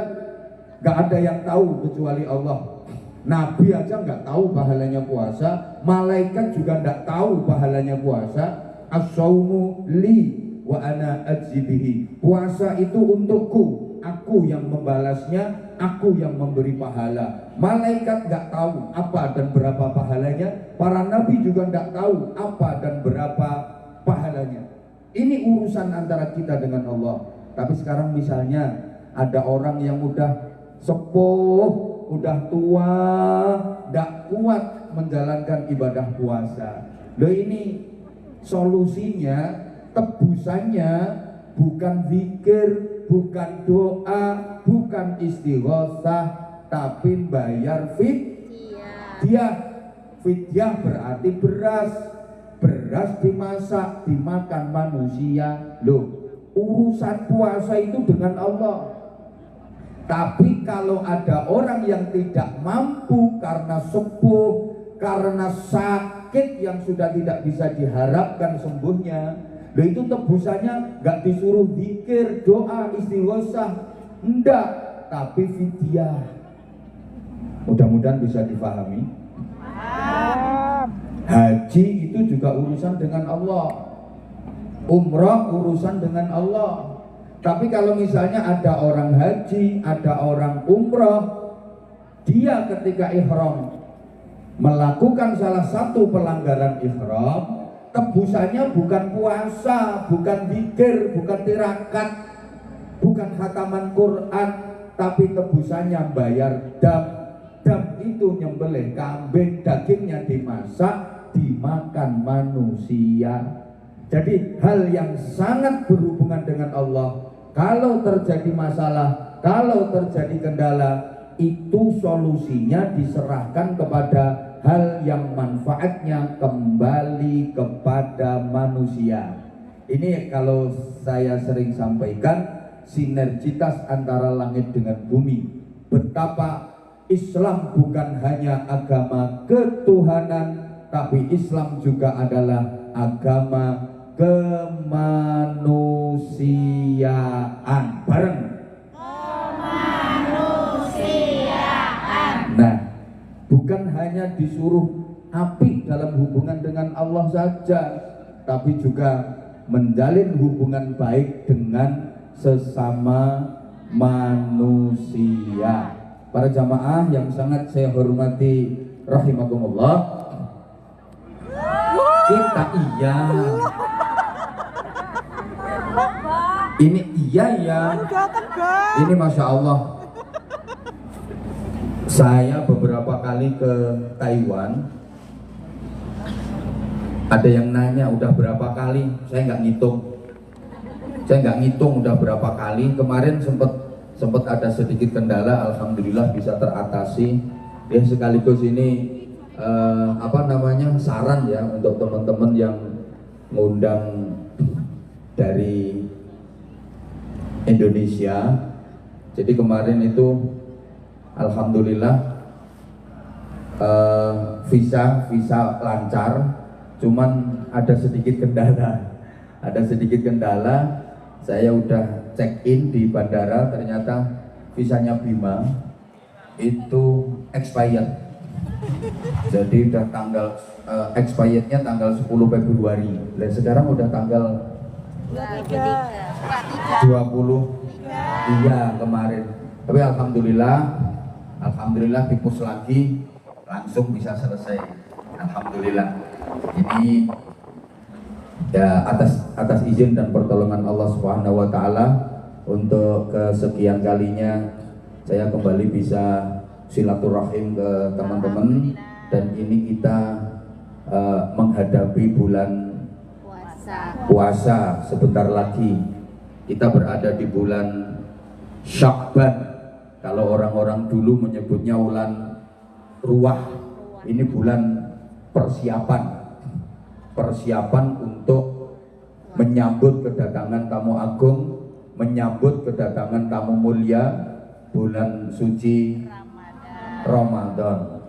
gak ada yang tahu kecuali Allah. Nabi aja gak tahu pahalanya puasa, malaikat juga gak tahu pahalanya puasa. As-shaumu li wa ana ajzibihi. Puasa itu untukku, aku yang membalasnya, aku yang memberi pahala. Malaikat gak tahu apa dan berapa pahalanya, para nabi juga gak tahu apa dan berapa pahalanya. Ini urusan antara kita dengan Allah. Tapi sekarang misalnya ada orang yang udah sepuh, udah tua, gak kuat menjalankan ibadah puasa. Loh, ini solusinya, tebusannya bukan zikir, bukan doa, bukan istighosah, tapi bayar fidyah. Fidyah berarti beras. Beras dimasak, dimakan manusia. Loh, urusan puasa itu dengan Allah. Tapi kalau ada orang yang tidak mampu karena sepuh, karena sakit yang sudah tidak bisa diharapkan sembuhnya, loh, itu tebusannya gak disuruh zikir, doa, istighosah, enggak, tapi fidyah. Mudah-mudahan bisa difahami. Haji itu juga urusan dengan Allah, umrah urusan dengan Allah. Tapi kalau misalnya ada orang haji, ada orang umrah, dia ketika ihram melakukan salah satu pelanggaran ihram, tebusannya bukan puasa, bukan zikir, bukan tirakat, bukan khataman Quran, tapi tebusannya bayar dam. Dam itu nyembelih kambing, dagingnya dimasak, dimakan manusia. Jadi hal yang sangat berhubungan dengan Allah, kalau terjadi masalah, kalau terjadi kendala, itu solusinya diserahkan kepada hal yang manfaatnya kembali kepada manusia. Ini kalau saya sering sampaikan, sinergitas antara langit dengan bumi. Betapa Islam bukan hanya agama ketuhanan, tapi Islam juga adalah agama kemanusiaan. Bareng. Kemanusiaan. Nah, bukan hanya disuruh apik dalam hubungan dengan Allah saja, tapi juga menjalin hubungan baik dengan sesama manusia. Para jamaah yang sangat saya hormati rahimakumullah, kita Ini iya ya. Ini Masya Allah. Saya beberapa kali ke Taiwan. Ada yang nanya udah berapa kali? Saya nggak ngitung. Udah berapa kali. Kemarin sempat ada sedikit kendala. Alhamdulillah bisa teratasi. Ya sekaligus ini saran ya untuk teman-teman yang ngundang dari Indonesia. Jadi kemarin itu alhamdulillah visa lancar, cuman ada sedikit kendala. Saya udah check in di bandara, ternyata visanya Bima itu expired. Jadi udah tanggal expirednya tanggal 10 Februari. Dan sekarang udah tanggal 20. Iya kemarin. Tapi alhamdulillah dipus lagi langsung bisa selesai. Alhamdulillah. Ini ya atas izin dan pertolongan Allah Subhanahu wa taala, untuk kesekian kalinya saya kembali bisa silaturahim ke teman-teman, dan ini kita menghadapi bulan puasa sebentar lagi. Kita berada di bulan Syakban. Kalau orang-orang dulu menyebutnya bulan ruah, ini bulan persiapan untuk menyambut kedatangan tamu agung, menyambut kedatangan tamu mulia, bulan suci Ramadan.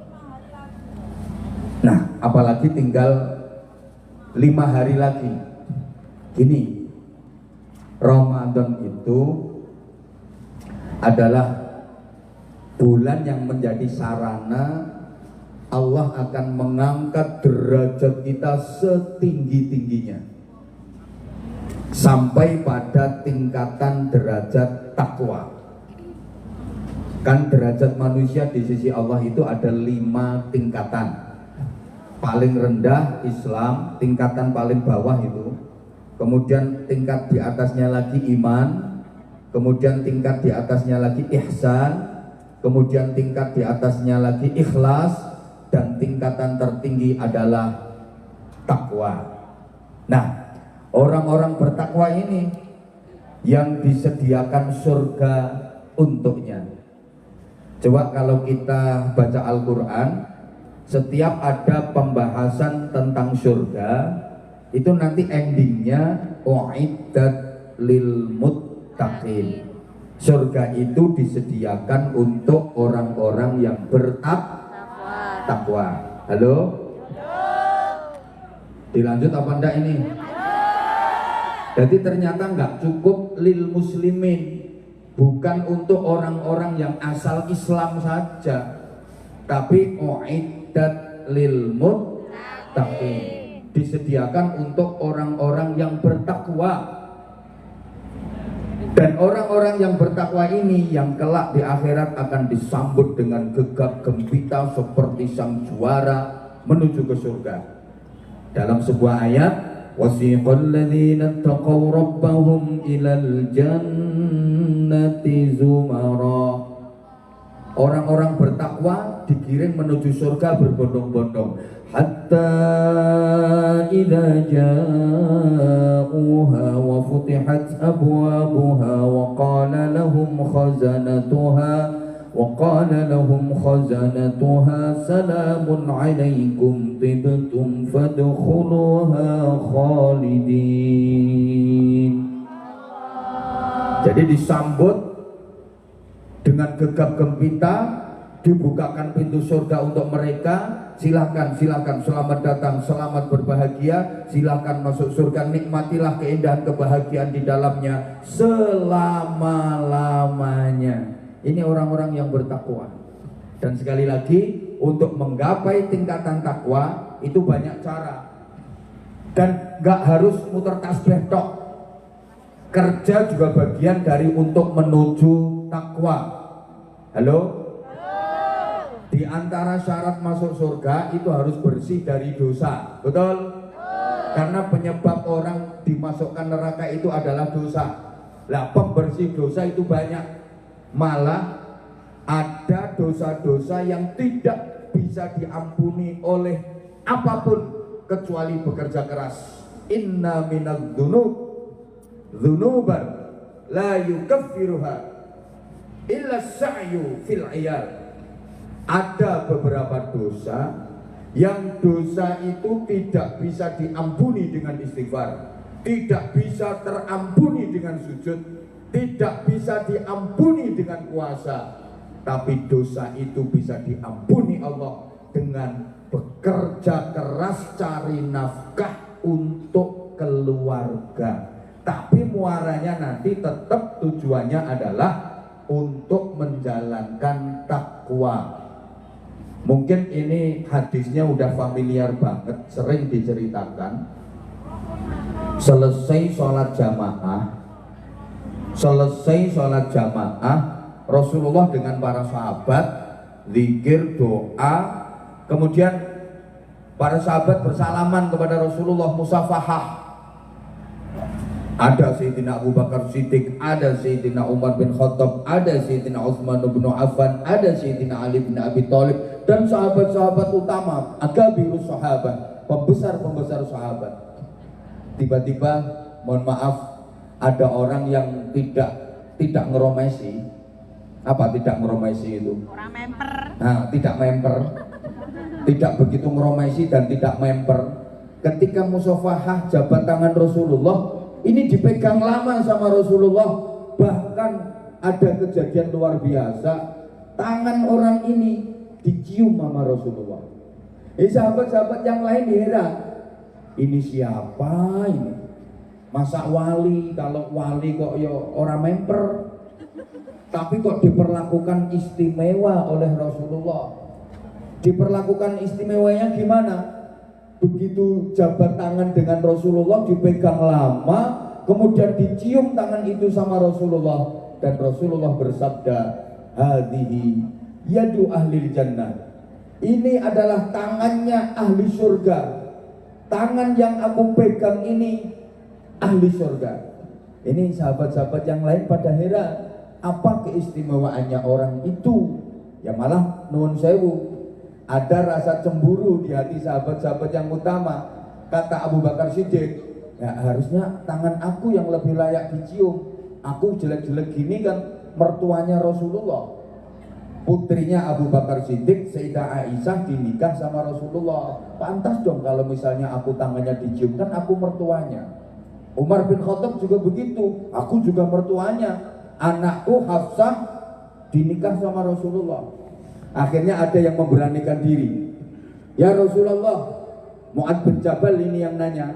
Nah, apalagi tinggal 5 hari lagi. Gini, Ramadan itu adalah bulan yang menjadi sarana Allah akan mengangkat derajat kita setinggi-tingginya sampai pada tingkatan derajat takwa. Kan derajat manusia di sisi Allah itu ada 5 tingkatan. Paling rendah Islam, tingkatan paling bawah itu. Kemudian tingkat di atasnya lagi iman, kemudian tingkat di atasnya lagi ihsan, kemudian tingkat di atasnya lagi ikhlas, dan tingkatan tertinggi adalah takwa. Nah, orang-orang bertakwa ini yang disediakan surga untuknya. Coba kalau kita baca Al-Quran, setiap ada pembahasan tentang surga, itu nanti endingnya uiddat lil muttaqin. Surga itu disediakan untuk orang-orang yang bertakwa. Halo? Dilanjut apa enggak ini? Jadi ternyata enggak cukup lil muslimin, bukan untuk orang-orang yang asal Islam saja, tapi uiddat lil muttaqin, disediakan untuk orang-orang yang bertakwa. Dan orang-orang yang bertakwa ini yang kelak di akhirat akan disambut dengan gegap gempita seperti sang juara menuju ke surga. Dalam sebuah ayat, wasiqal ladzina taqaw rabbahum ilal jannati zumara. Orang-orang bertakwa digiring menuju surga berbondong-bondong. Hatta idza ja'uha wa futihat abwabuha wa qala lahum khazanatuha salamun 'alaikum tibtum fadkhuluha khalidin. Jadi disambut dengan gegap gempita, dibukakan pintu surga untuk mereka. Silakan, selamat datang, selamat berbahagia, silakan masuk surga, nikmatilah keindahan kebahagiaan di dalamnya selama-lamanya. Ini orang-orang yang bertakwa. Dan sekali lagi, untuk menggapai tingkatan takwa itu banyak cara, dan gak harus muter tasbih tok. Kerja juga bagian dari untuk menuju takwa. Halo? Di antara syarat masuk surga itu harus bersih dari dosa. Betul? Karena penyebab orang dimasukkan neraka itu adalah dosa. Lah pembersih dosa itu banyak. Malah ada dosa-dosa yang tidak bisa diampuni oleh apapun kecuali bekerja keras. Inna minadz dzunub dzunuban la yukaffiruha illa sa'yu fil iyal. Ada beberapa dosa yang dosa itu tidak bisa diampuni dengan istighfar, tidak bisa terampuni dengan sujud, tidak bisa diampuni dengan puasa. Tapi dosa itu bisa diampuni Allah dengan bekerja keras cari nafkah untuk keluarga. Tapi muaranya nanti tetap tujuannya adalah untuk menjalankan takwa. Mungkin ini hadisnya udah familiar banget, sering diceritakan. Selesai sholat jamaah, Rasulullah dengan para sahabat zikir, doa, kemudian para sahabat bersalaman kepada Rasulullah, musafahah. Ada Sayyidina Abu Bakar Siddiq, ada Sayyidina Umar bin Khattab, ada Sayyidina Utsman bin Affan, ada Sayyidina Ali bin Abi Thalib, dan sahabat-sahabat utama, akabirus sahabat, pembesar-pembesar sahabat. Tiba-tiba, mohon maaf, ada orang yang tidak ngeromesi. Apa tidak ngeromesi itu? Orang memper. Nah, tidak memper, tidak begitu ngeromesi dan tidak memper. Ketika musafahah jabat tangan Rasulullah, ini dipegang lama sama Rasulullah. Bahkan ada kejadian luar biasa, tangan orang ini dicium sama Rasulullah. Sahabat-sahabat yang lain heran, ini siapa ini? Masa wali? Kalau wali kok ya orang memper, tapi kok diperlakukan istimewa oleh Rasulullah. Diperlakukan istimewanya gimana? Begitu jabat tangan dengan Rasulullah, dipegang lama, kemudian dicium tangan itu sama Rasulullah, dan Rasulullah bersabda, hadhihi yadu ahlil jannah. Ini adalah tangannya ahli surga. Tangan yang aku pegang ini ahli surga. Ini sahabat-sahabat yang lain pada heran, apa keistimewaannya orang itu? Ya malah nuwun sewu, ada rasa cemburu di hati sahabat-sahabat yang utama. Kata Abu Bakar Siddiq, ya harusnya tangan aku yang lebih layak dicium. Aku jelek-jelek gini kan mertuanya Rasulullah. Putrinya Abu Bakar Siddiq, Sayyidah Aisyah, dinikah sama Rasulullah. Pantas dong kalau misalnya aku tangannya dicium, kan aku mertuanya. Umar bin Khattab juga begitu, aku juga mertuanya. Anakku Hafsah dinikah sama Rasulullah. Akhirnya ada yang memberanikan diri. Ya Rasulullah, Mu'adz bin Jabal ini yang nanya,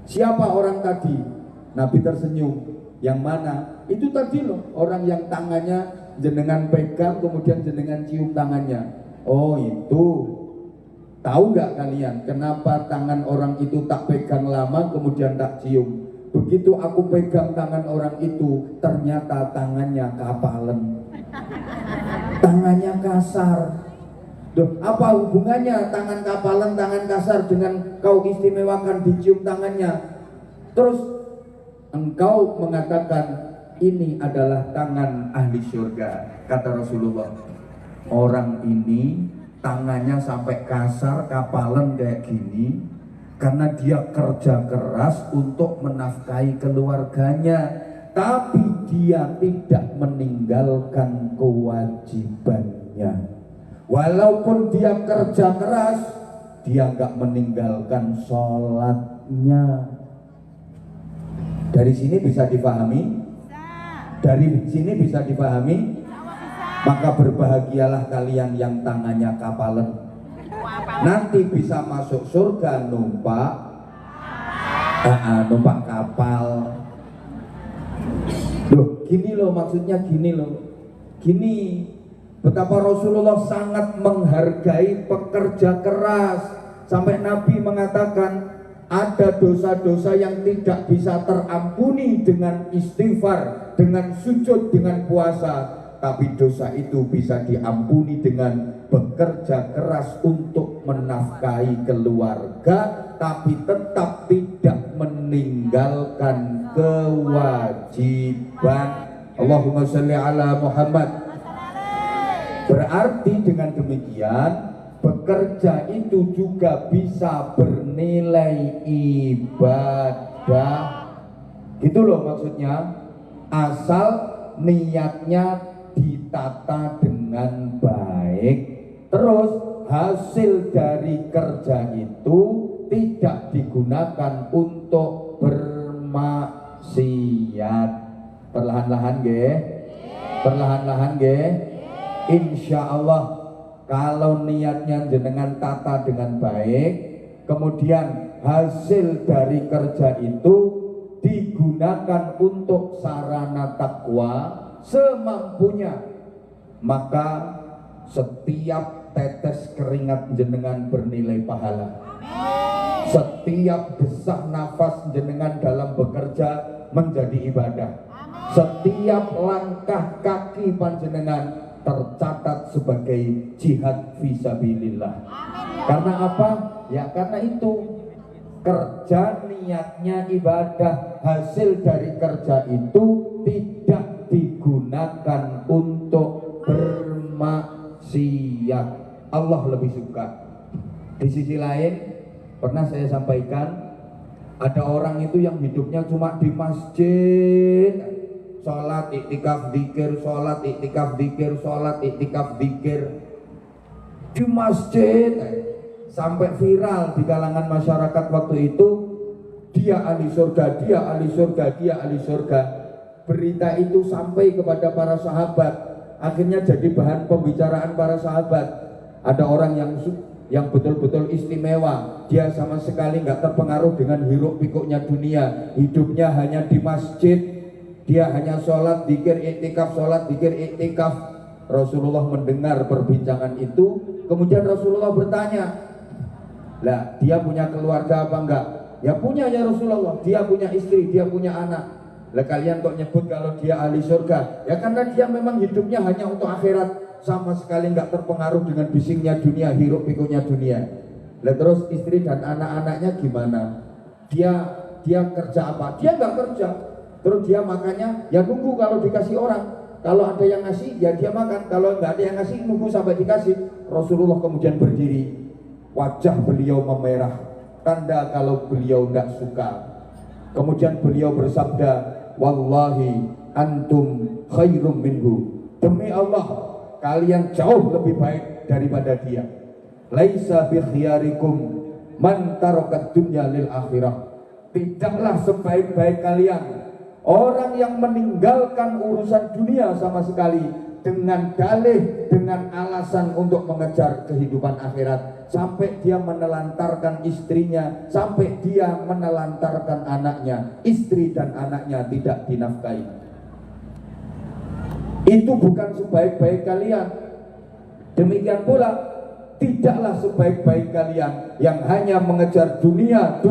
siapa orang tadi? Nabi tersenyum. Yang mana? Itu tadi loh, orang yang tangannya jenengan pegang, kemudian jenengan cium tangannya. Oh itu. Tahu gak kalian kenapa tangan orang itu tak pegang lama kemudian tak cium? Begitu aku pegang tangan orang itu, ternyata tangannya kapalan. Tangannya kasar. Duh, apa hubungannya tangan kapalan, tangan kasar dengan kau istimewakan dicium tangannya? Terus engkau mengatakan ini adalah tangan ahli surga. Kata Rasulullah, orang ini tangannya sampai kasar, kapalan kayak gini karena dia kerja keras untuk menafkahi keluarganya, tapi dia tidak meninggalkan kewajibannya. Walaupun dia kerja keras, dia nggak meninggalkan sholatnya. Dari sini bisa dipahami? Dari sini bisa dipahami? Maka berbahagialah kalian yang tangannya kapalan. Nanti bisa masuk surga numpak kapal. Loh, gini loh maksudnya, gini loh. Gini, betapa Rasulullah sangat menghargai pekerja keras. Sampai Nabi mengatakan ada dosa-dosa yang tidak bisa terampuni dengan istighfar, dengan sujud, dengan puasa. Tapi dosa itu bisa diampuni dengan bekerja keras untuk menafkahi keluarga, tapi tetap tidak meninggalkan kewajiban. Allahumma sholli ala Muhammad. Berarti dengan demikian bekerja itu juga bisa bernilai ibadah. Itu loh maksudnya, asal niatnya ditata dengan baik, terus hasil dari kerja itu tidak digunakan untuk bermaksiat. Perlahan-lahan nggih. Perlahan-lahan nggih. Insya Allah kalau niatnya jenengan tata dengan baik, kemudian hasil dari kerja itu digunakan untuk sarana takwa semampunya, maka setiap tetes keringat jenengan bernilai pahala. Setiap desak nafas jenengan dalam bekerja menjadi ibadah. Setiap langkah kaki panjenengan tercatat sebagai jihad fisabilillah. Karena apa? Ya karena itu kerja niatnya ibadah, hasil dari kerja itu tidak digunakan untuk bermaksiat. Allah lebih suka. Di sisi lain pernah saya sampaikan, ada orang itu yang hidupnya cuma di masjid, sholat iktikaf dzikir, sholat iktikaf dzikir, sholat iktikaf dzikir di masjid, sampai viral di kalangan masyarakat waktu itu, dia ahli surga, dia ahli surga, dia ahli surga. Berita itu sampai kepada para sahabat, akhirnya jadi bahan pembicaraan para sahabat. Ada orang yang betul-betul istimewa, dia sama sekali nggak terpengaruh dengan hiruk pikuknya dunia, hidupnya hanya di masjid, dia hanya sholat dzikir iktikaf, sholat dzikir iktikaf. Rasulullah mendengar perbincangan itu, kemudian Rasulullah bertanya, lah dia punya keluarga apa enggak? Ya punya ya Rasulullah, dia punya istri, dia punya anak. Lah kalian kok nyebut kalau dia ahli surga? Ya karena dia memang hidupnya hanya untuk akhirat, sama sekali nggak terpengaruh dengan bisingnya dunia, hiruk pikuknya dunia. Lah terus istri dan anak-anaknya gimana? Dia kerja apa? Dia nggak kerja. Terus dia makannya ya nunggu kalau dikasih orang. Kalau ada yang ngasih ya dia makan. Kalau nggak ada yang ngasih nunggu sampai dikasih. Rasulullah kemudian berdiri. Wajah beliau memerah, tanda kalau beliau tidak suka. Kemudian beliau bersabda, wallahi antum khairum minhu. Demi Allah, kalian jauh lebih baik daripada dia. Laisa bi khiyarikum man tarakat dunya lil akhirah. Tidaklah sebaik-baik kalian orang yang meninggalkan urusan dunia sama sekali dengan dalih, dengan alasan untuk mengejar kehidupan akhirat, sampai dia menelantarkan istrinya, sampai dia menelantarkan anaknya, istri dan anaknya tidak dinafkahi. Itu bukan sebaik-baik kalian. Demikian pula tidaklah sebaik-baik kalian yang hanya mengejar dunia,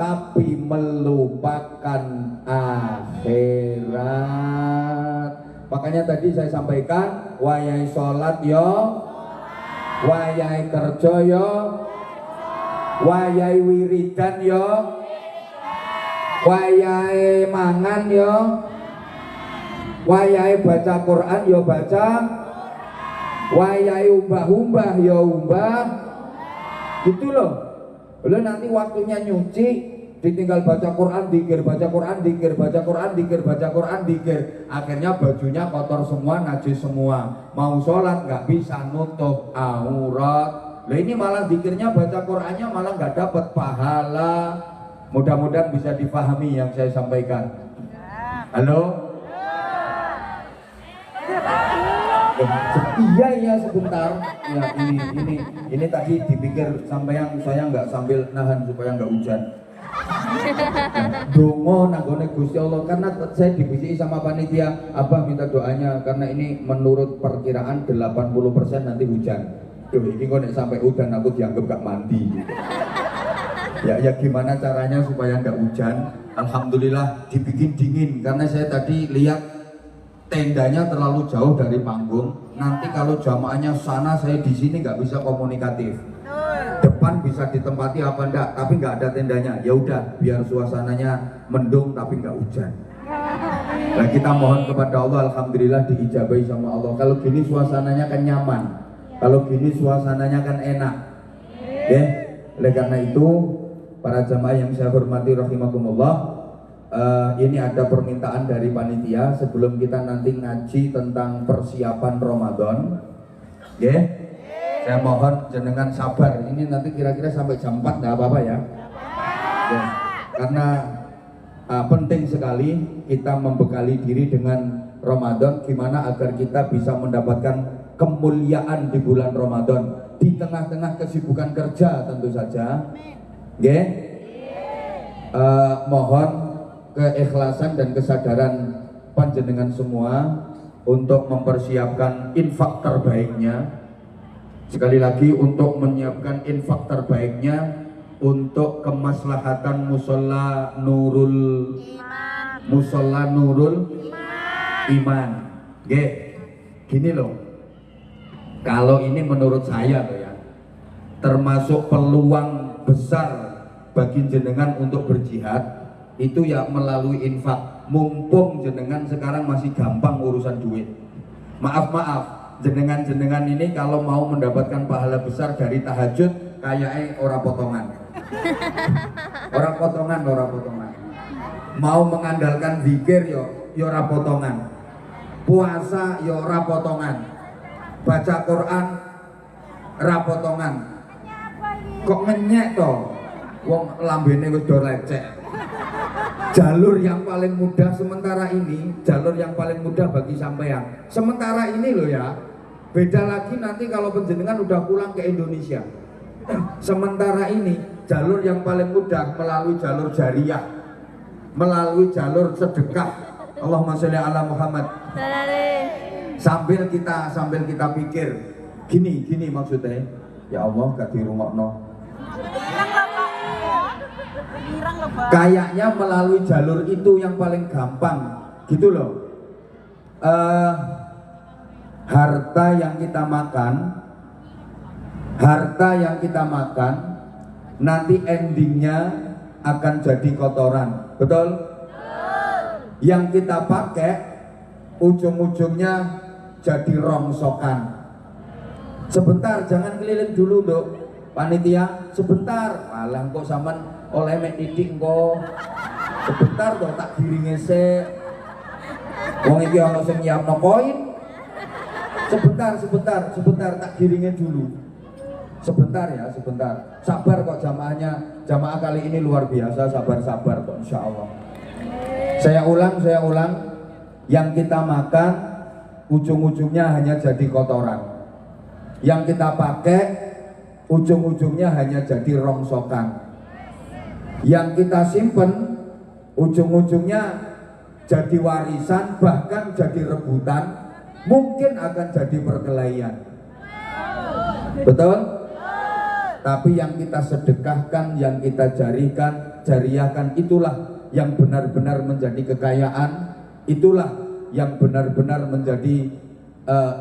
tapi melupakan akhirat. Makanya tadi saya sampaikan, wayai sholat yo, wayai kerja yo, wayai wiridan yo, wayai mangan yo, wayai baca Quran yo baca, wayai umbah-umbah yo umbah. Gitu loh. Belum nanti waktunya nyuci ditinggal baca Quran dikir, baca Quran dikir, baca Quran dikir, baca Quran dikir. Akhirnya bajunya kotor semua, najis semua. Mau sholat nggak bisa nutup aurat. Lah ini malah dikirnya baca Qurannya malah nggak dapat pahala. Mudah-mudahan bisa difahami yang saya sampaikan. Halo? Iya sebentar. Ya ini tadi dipikir sampai saya nggak sambil nahan supaya nggak hujan. Dongo nanggone Gusti Allah, karena saya dibisiki sama panitia, Abah minta doanya karena ini menurut perkiraan 80% nanti hujan. Duh, ini kok nek sampai hujan aku dianggap gak mandi gitu. Ya gimana caranya supaya nggak hujan? Alhamdulillah dibikin dingin karena saya tadi lihat tendanya terlalu jauh dari panggung. Nanti kalau jamaahnya sana, saya di sini nggak bisa komunikatif. depan bisa ditempati apa enggak, tapi nggak ada tendanya. Ya udah, biar suasananya mendung tapi nggak hujan. Nah, kita mohon kepada Allah, alhamdulillah diijabahi sama Allah. Kalau gini suasananya kan nyaman, kalau gini suasananya kan enak. Oke, oleh karena itu para jamaah yang saya hormati rahimakumullah, ini ada permintaan dari panitia sebelum kita nanti ngaji tentang persiapan Ramadan. Oke, saya mohon jenengan sabar. Ini nanti kira-kira sampai jam 4 nggak apa-apa ya. Oke, karena penting sekali kita membekali diri dengan Ramadan, gimana agar kita bisa mendapatkan kemuliaan di bulan Ramadan di tengah-tengah kesibukan kerja tentu saja. Oke, mohon keikhlasan dan kesadaran panjenengan semua untuk mempersiapkan infak terbaiknya. Sekali lagi, untuk menyiapkan infak terbaiknya untuk kemaslahatan musola Nurul Iman. Gini loh, kalau ini menurut saya loh ya, termasuk peluang besar bagi jenengan untuk berjihad itu ya melalui infak. Mumpung jenengan sekarang masih gampang urusan duit. Maaf, jenengan ini kalau mau mendapatkan pahala besar dari tahajud kayaknya ora potongan. Orang potongan. Mau mengandalkan zikir yo ora potongan. Puasa yo ora potongan. Baca Quran ora potongan. Kok ngenyek toh? Wong lambene wis do lecek. Jalur yang paling mudah sementara ini, jalur yang paling mudah bagi sampean. Sementara ini loh ya. Beda lagi nanti kalau penjenengan udah pulang ke Indonesia. Sementara ini jalur yang paling mudah melalui jalur jariah, melalui jalur sedekah. Allahumma sholli ala Muhammad. Sambil kita pikir gini maksudnya, ya Allah gak dirungokno. Kayaknya melalui jalur itu yang paling gampang gitu loh. Harta yang kita makan nanti endingnya akan jadi kotoran, betul? Yang kita pakai ujung-ujungnya jadi rongsokan. Sebentar, jangan keliling dulu dok, panitia. Sebentar, malah kok sampean oleh mek titik kok. Sebentar dong, tak giringe sik. Wong iki ana sing nyiapno koin. Sebentar, tak giringnya dulu. Sebentar. Sabar kok jamaahnya. Jamaah kali ini luar biasa, sabar kok insya Allah. Saya ulang. Yang kita makan ujung-ujungnya hanya jadi kotoran. Yang kita pakai ujung-ujungnya hanya jadi rongsokan. Yang kita simpen ujung-ujungnya jadi warisan, bahkan jadi rebutan. Mungkin akan jadi perkelahian. Betul? Tapi yang kita sedekahkan, yang kita jariahkan, itulah yang benar-benar menjadi kekayaan. Itulah yang benar-benar menjadi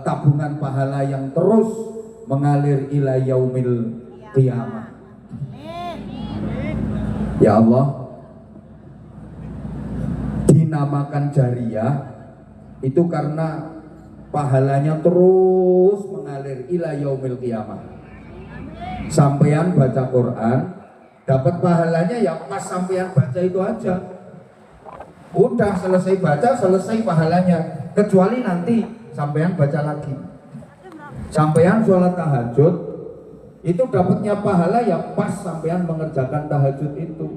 tabungan pahala yang terus mengalir ila yaumil qiyamah. Ya Allah, dinamakan jariah itu karena pahalanya terus mengalir ila yaumil qiyamah. Sampean baca Quran dapat pahalanya ya pas sampean baca itu aja. Udah selesai baca, selesai pahalanya. Kecuali nanti sampean baca lagi. Sampean sholat tahajud itu dapatnya pahala ya pas sampean mengerjakan tahajud itu.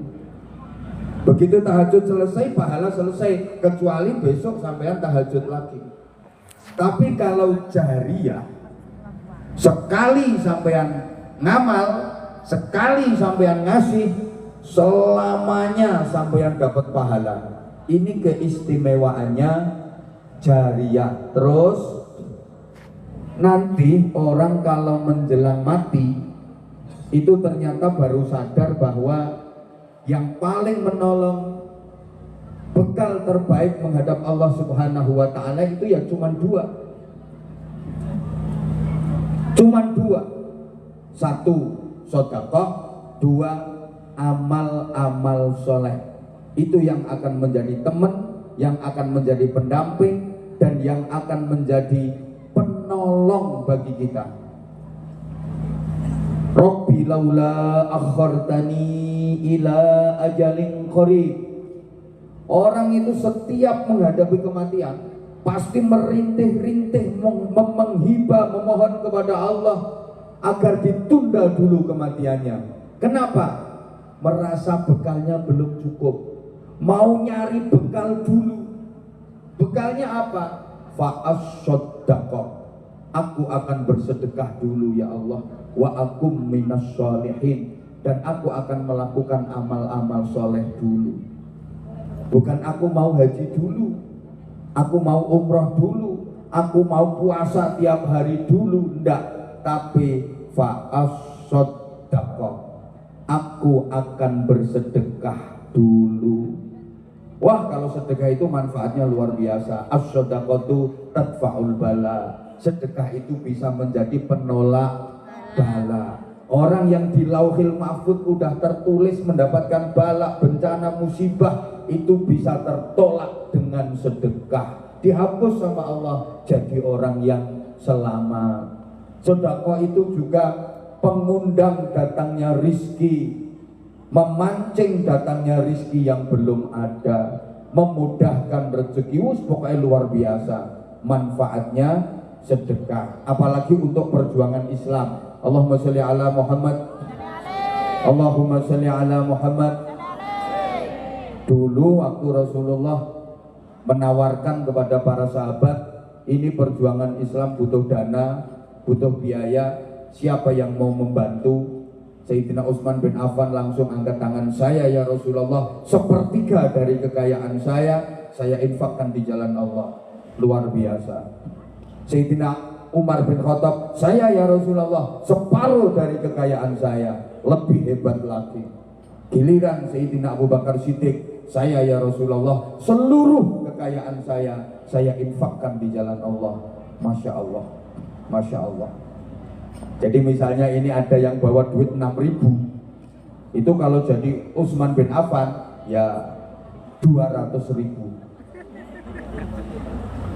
Begitu tahajud selesai, pahala selesai. Kecuali besok sampean tahajud lagi. Tapi kalau jariah, sekali sampean ngamal, sekali sampean ngasih, selamanya sampean dapat pahala. Ini keistimewaannya jariah. Terus nanti orang kalau menjelang mati itu ternyata baru sadar bahwa yang paling menolong, bekal terbaik menghadap Allah Subhanahu wa ta'ala itu ya cuman dua. Satu, sedekah, dua amal-amal soleh. Itu yang akan menjadi teman, yang akan menjadi pendamping, dan yang akan menjadi penolong bagi kita. Rabbi laula akhartani ila ajalin qarib. Orang itu setiap menghadapi kematian pasti merintih-rintih, menghibah, memohon kepada Allah agar ditunda dulu kematiannya. Kenapa? Merasa bekalnya belum cukup, mau nyari bekal dulu. Bekalnya apa? Fa'asyaddaqa, aku akan bersedekah dulu ya Allah, wa akum minas sholihin, dan aku akan melakukan amal-amal soleh dulu. Bukan aku mau haji dulu, aku mau umrah dulu, aku mau puasa tiap hari dulu, enggak. Tapi fa'asyaddaqa, aku akan bersedekah dulu. Wah, kalau sedekah itu manfaatnya luar biasa. As-shadaqatu tadfa'ul bala. Sedekah itu bisa menjadi penolak bala. Orang yang di Lauhil Mahfud udah tertulis mendapatkan bala, bencana, musibah, itu bisa tertolak dengan sedekah. Dihapus sama Allah, jadi orang yang selamat. Sedekah itu juga pengundang datangnya rizki, memancing datangnya rizki yang belum ada, memudahkan rezeki. Pokoknya luar biasa manfaatnya sedekah, apalagi untuk perjuangan Islam. Allahumma sholli ala Muhammad, Allahumma sholli ala Muhammad. Dulu waktu Rasulullah menawarkan kepada para sahabat, ini perjuangan Islam butuh dana, butuh biaya, siapa yang mau membantu? Sayyidina Utsman bin Affan langsung angkat tangan, saya ya Rasulullah, sepertiga dari kekayaan saya infakkan di jalan Allah. Luar biasa. Sayyidina Umar bin Khattab, saya ya Rasulullah, separuh dari kekayaan saya. Lebih hebat lagi. Giliran Sayyidina Abu Bakar Siddiq, saya ya Rasulullah, seluruh kekayaan saya infakkan di jalan Allah. Masya Allah, Masya Allah. Jadi misalnya ini ada yang bawa duit 6.000, itu kalau jadi Utsman bin Affan ya 200.000.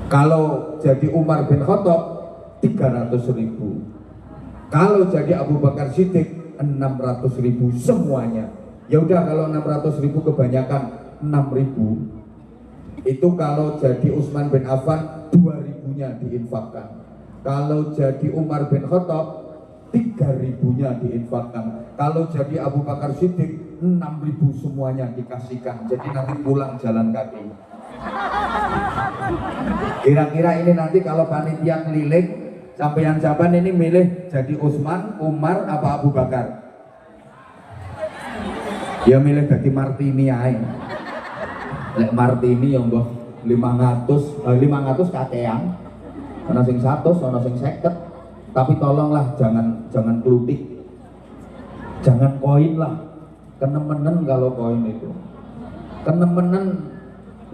Kalau jadi Umar bin Khattab 300.000. Kalau jadi Abu Bakar Siddiq 600.000 semuanya. Ya udah, kalau 600.000 kebanyakan 6.000. Itu kalau jadi Utsman bin Affan 2.000-nya diinfakkan. Kalau jadi Umar bin Khattab 3.000-nya diinfakkan. Kalau jadi Abu Bakar Siddiq 6.000 semuanya dikasihkan. Jadi nanti pulang jalan kaki. Kira-kira ini nanti kalau panitia keliling, sampean-sampean ini milih jadi Utsman, Umar, apa Abu Bakar? Ya milih jadi Martini ae. Lek Martini yang mbah 500 kakean. Ana sing 100, ana sing 50. Tapi tolonglah jangan klutik. Jangan koin lah. Kenemenen kalau koin itu. Kenemenen.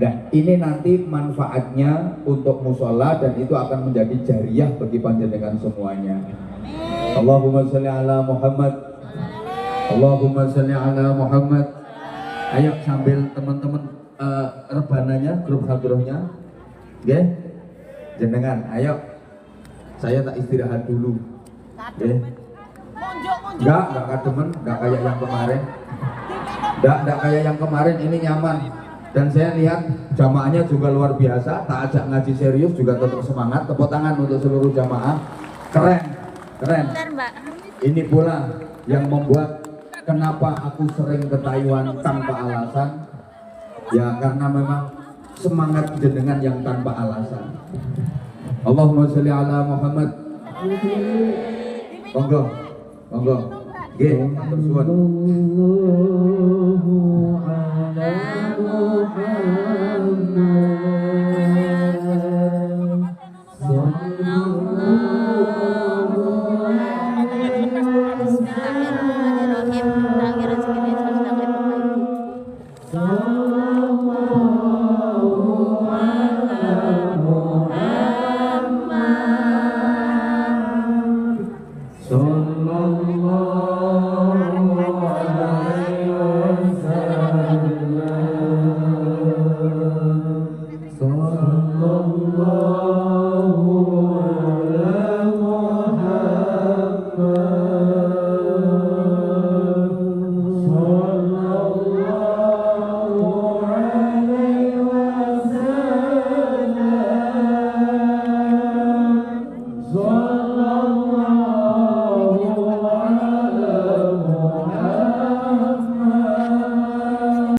Nah, ini nanti manfaatnya untuk musola dan itu akan menjadi jariyah bagi panjenengan semuanya. Allahumma sholli ala Muhammad. Allahumma sholli ala Muhammad. Ayo sambil teman-teman rebananya, grup hadrohnya. Oke? Jenengan, ayo. Saya tak istirahat dulu. Oke? Enggak kademen, enggak kayak yang kemarin. Enggak kayak yang kemarin, ini nyaman. Dan saya lihat jamaahnya juga luar biasa, tak ajak ngaji serius juga tetap semangat. Tepuk tangan untuk seluruh jamaah. Keren. Ini pula yang membuat kenapa aku sering ke Taiwan tanpa alasan. Ya karena memang semangat jenengan yang tanpa alasan. Allahumma sholli ala Muhammad. Monggo. Nggih, matur suwun.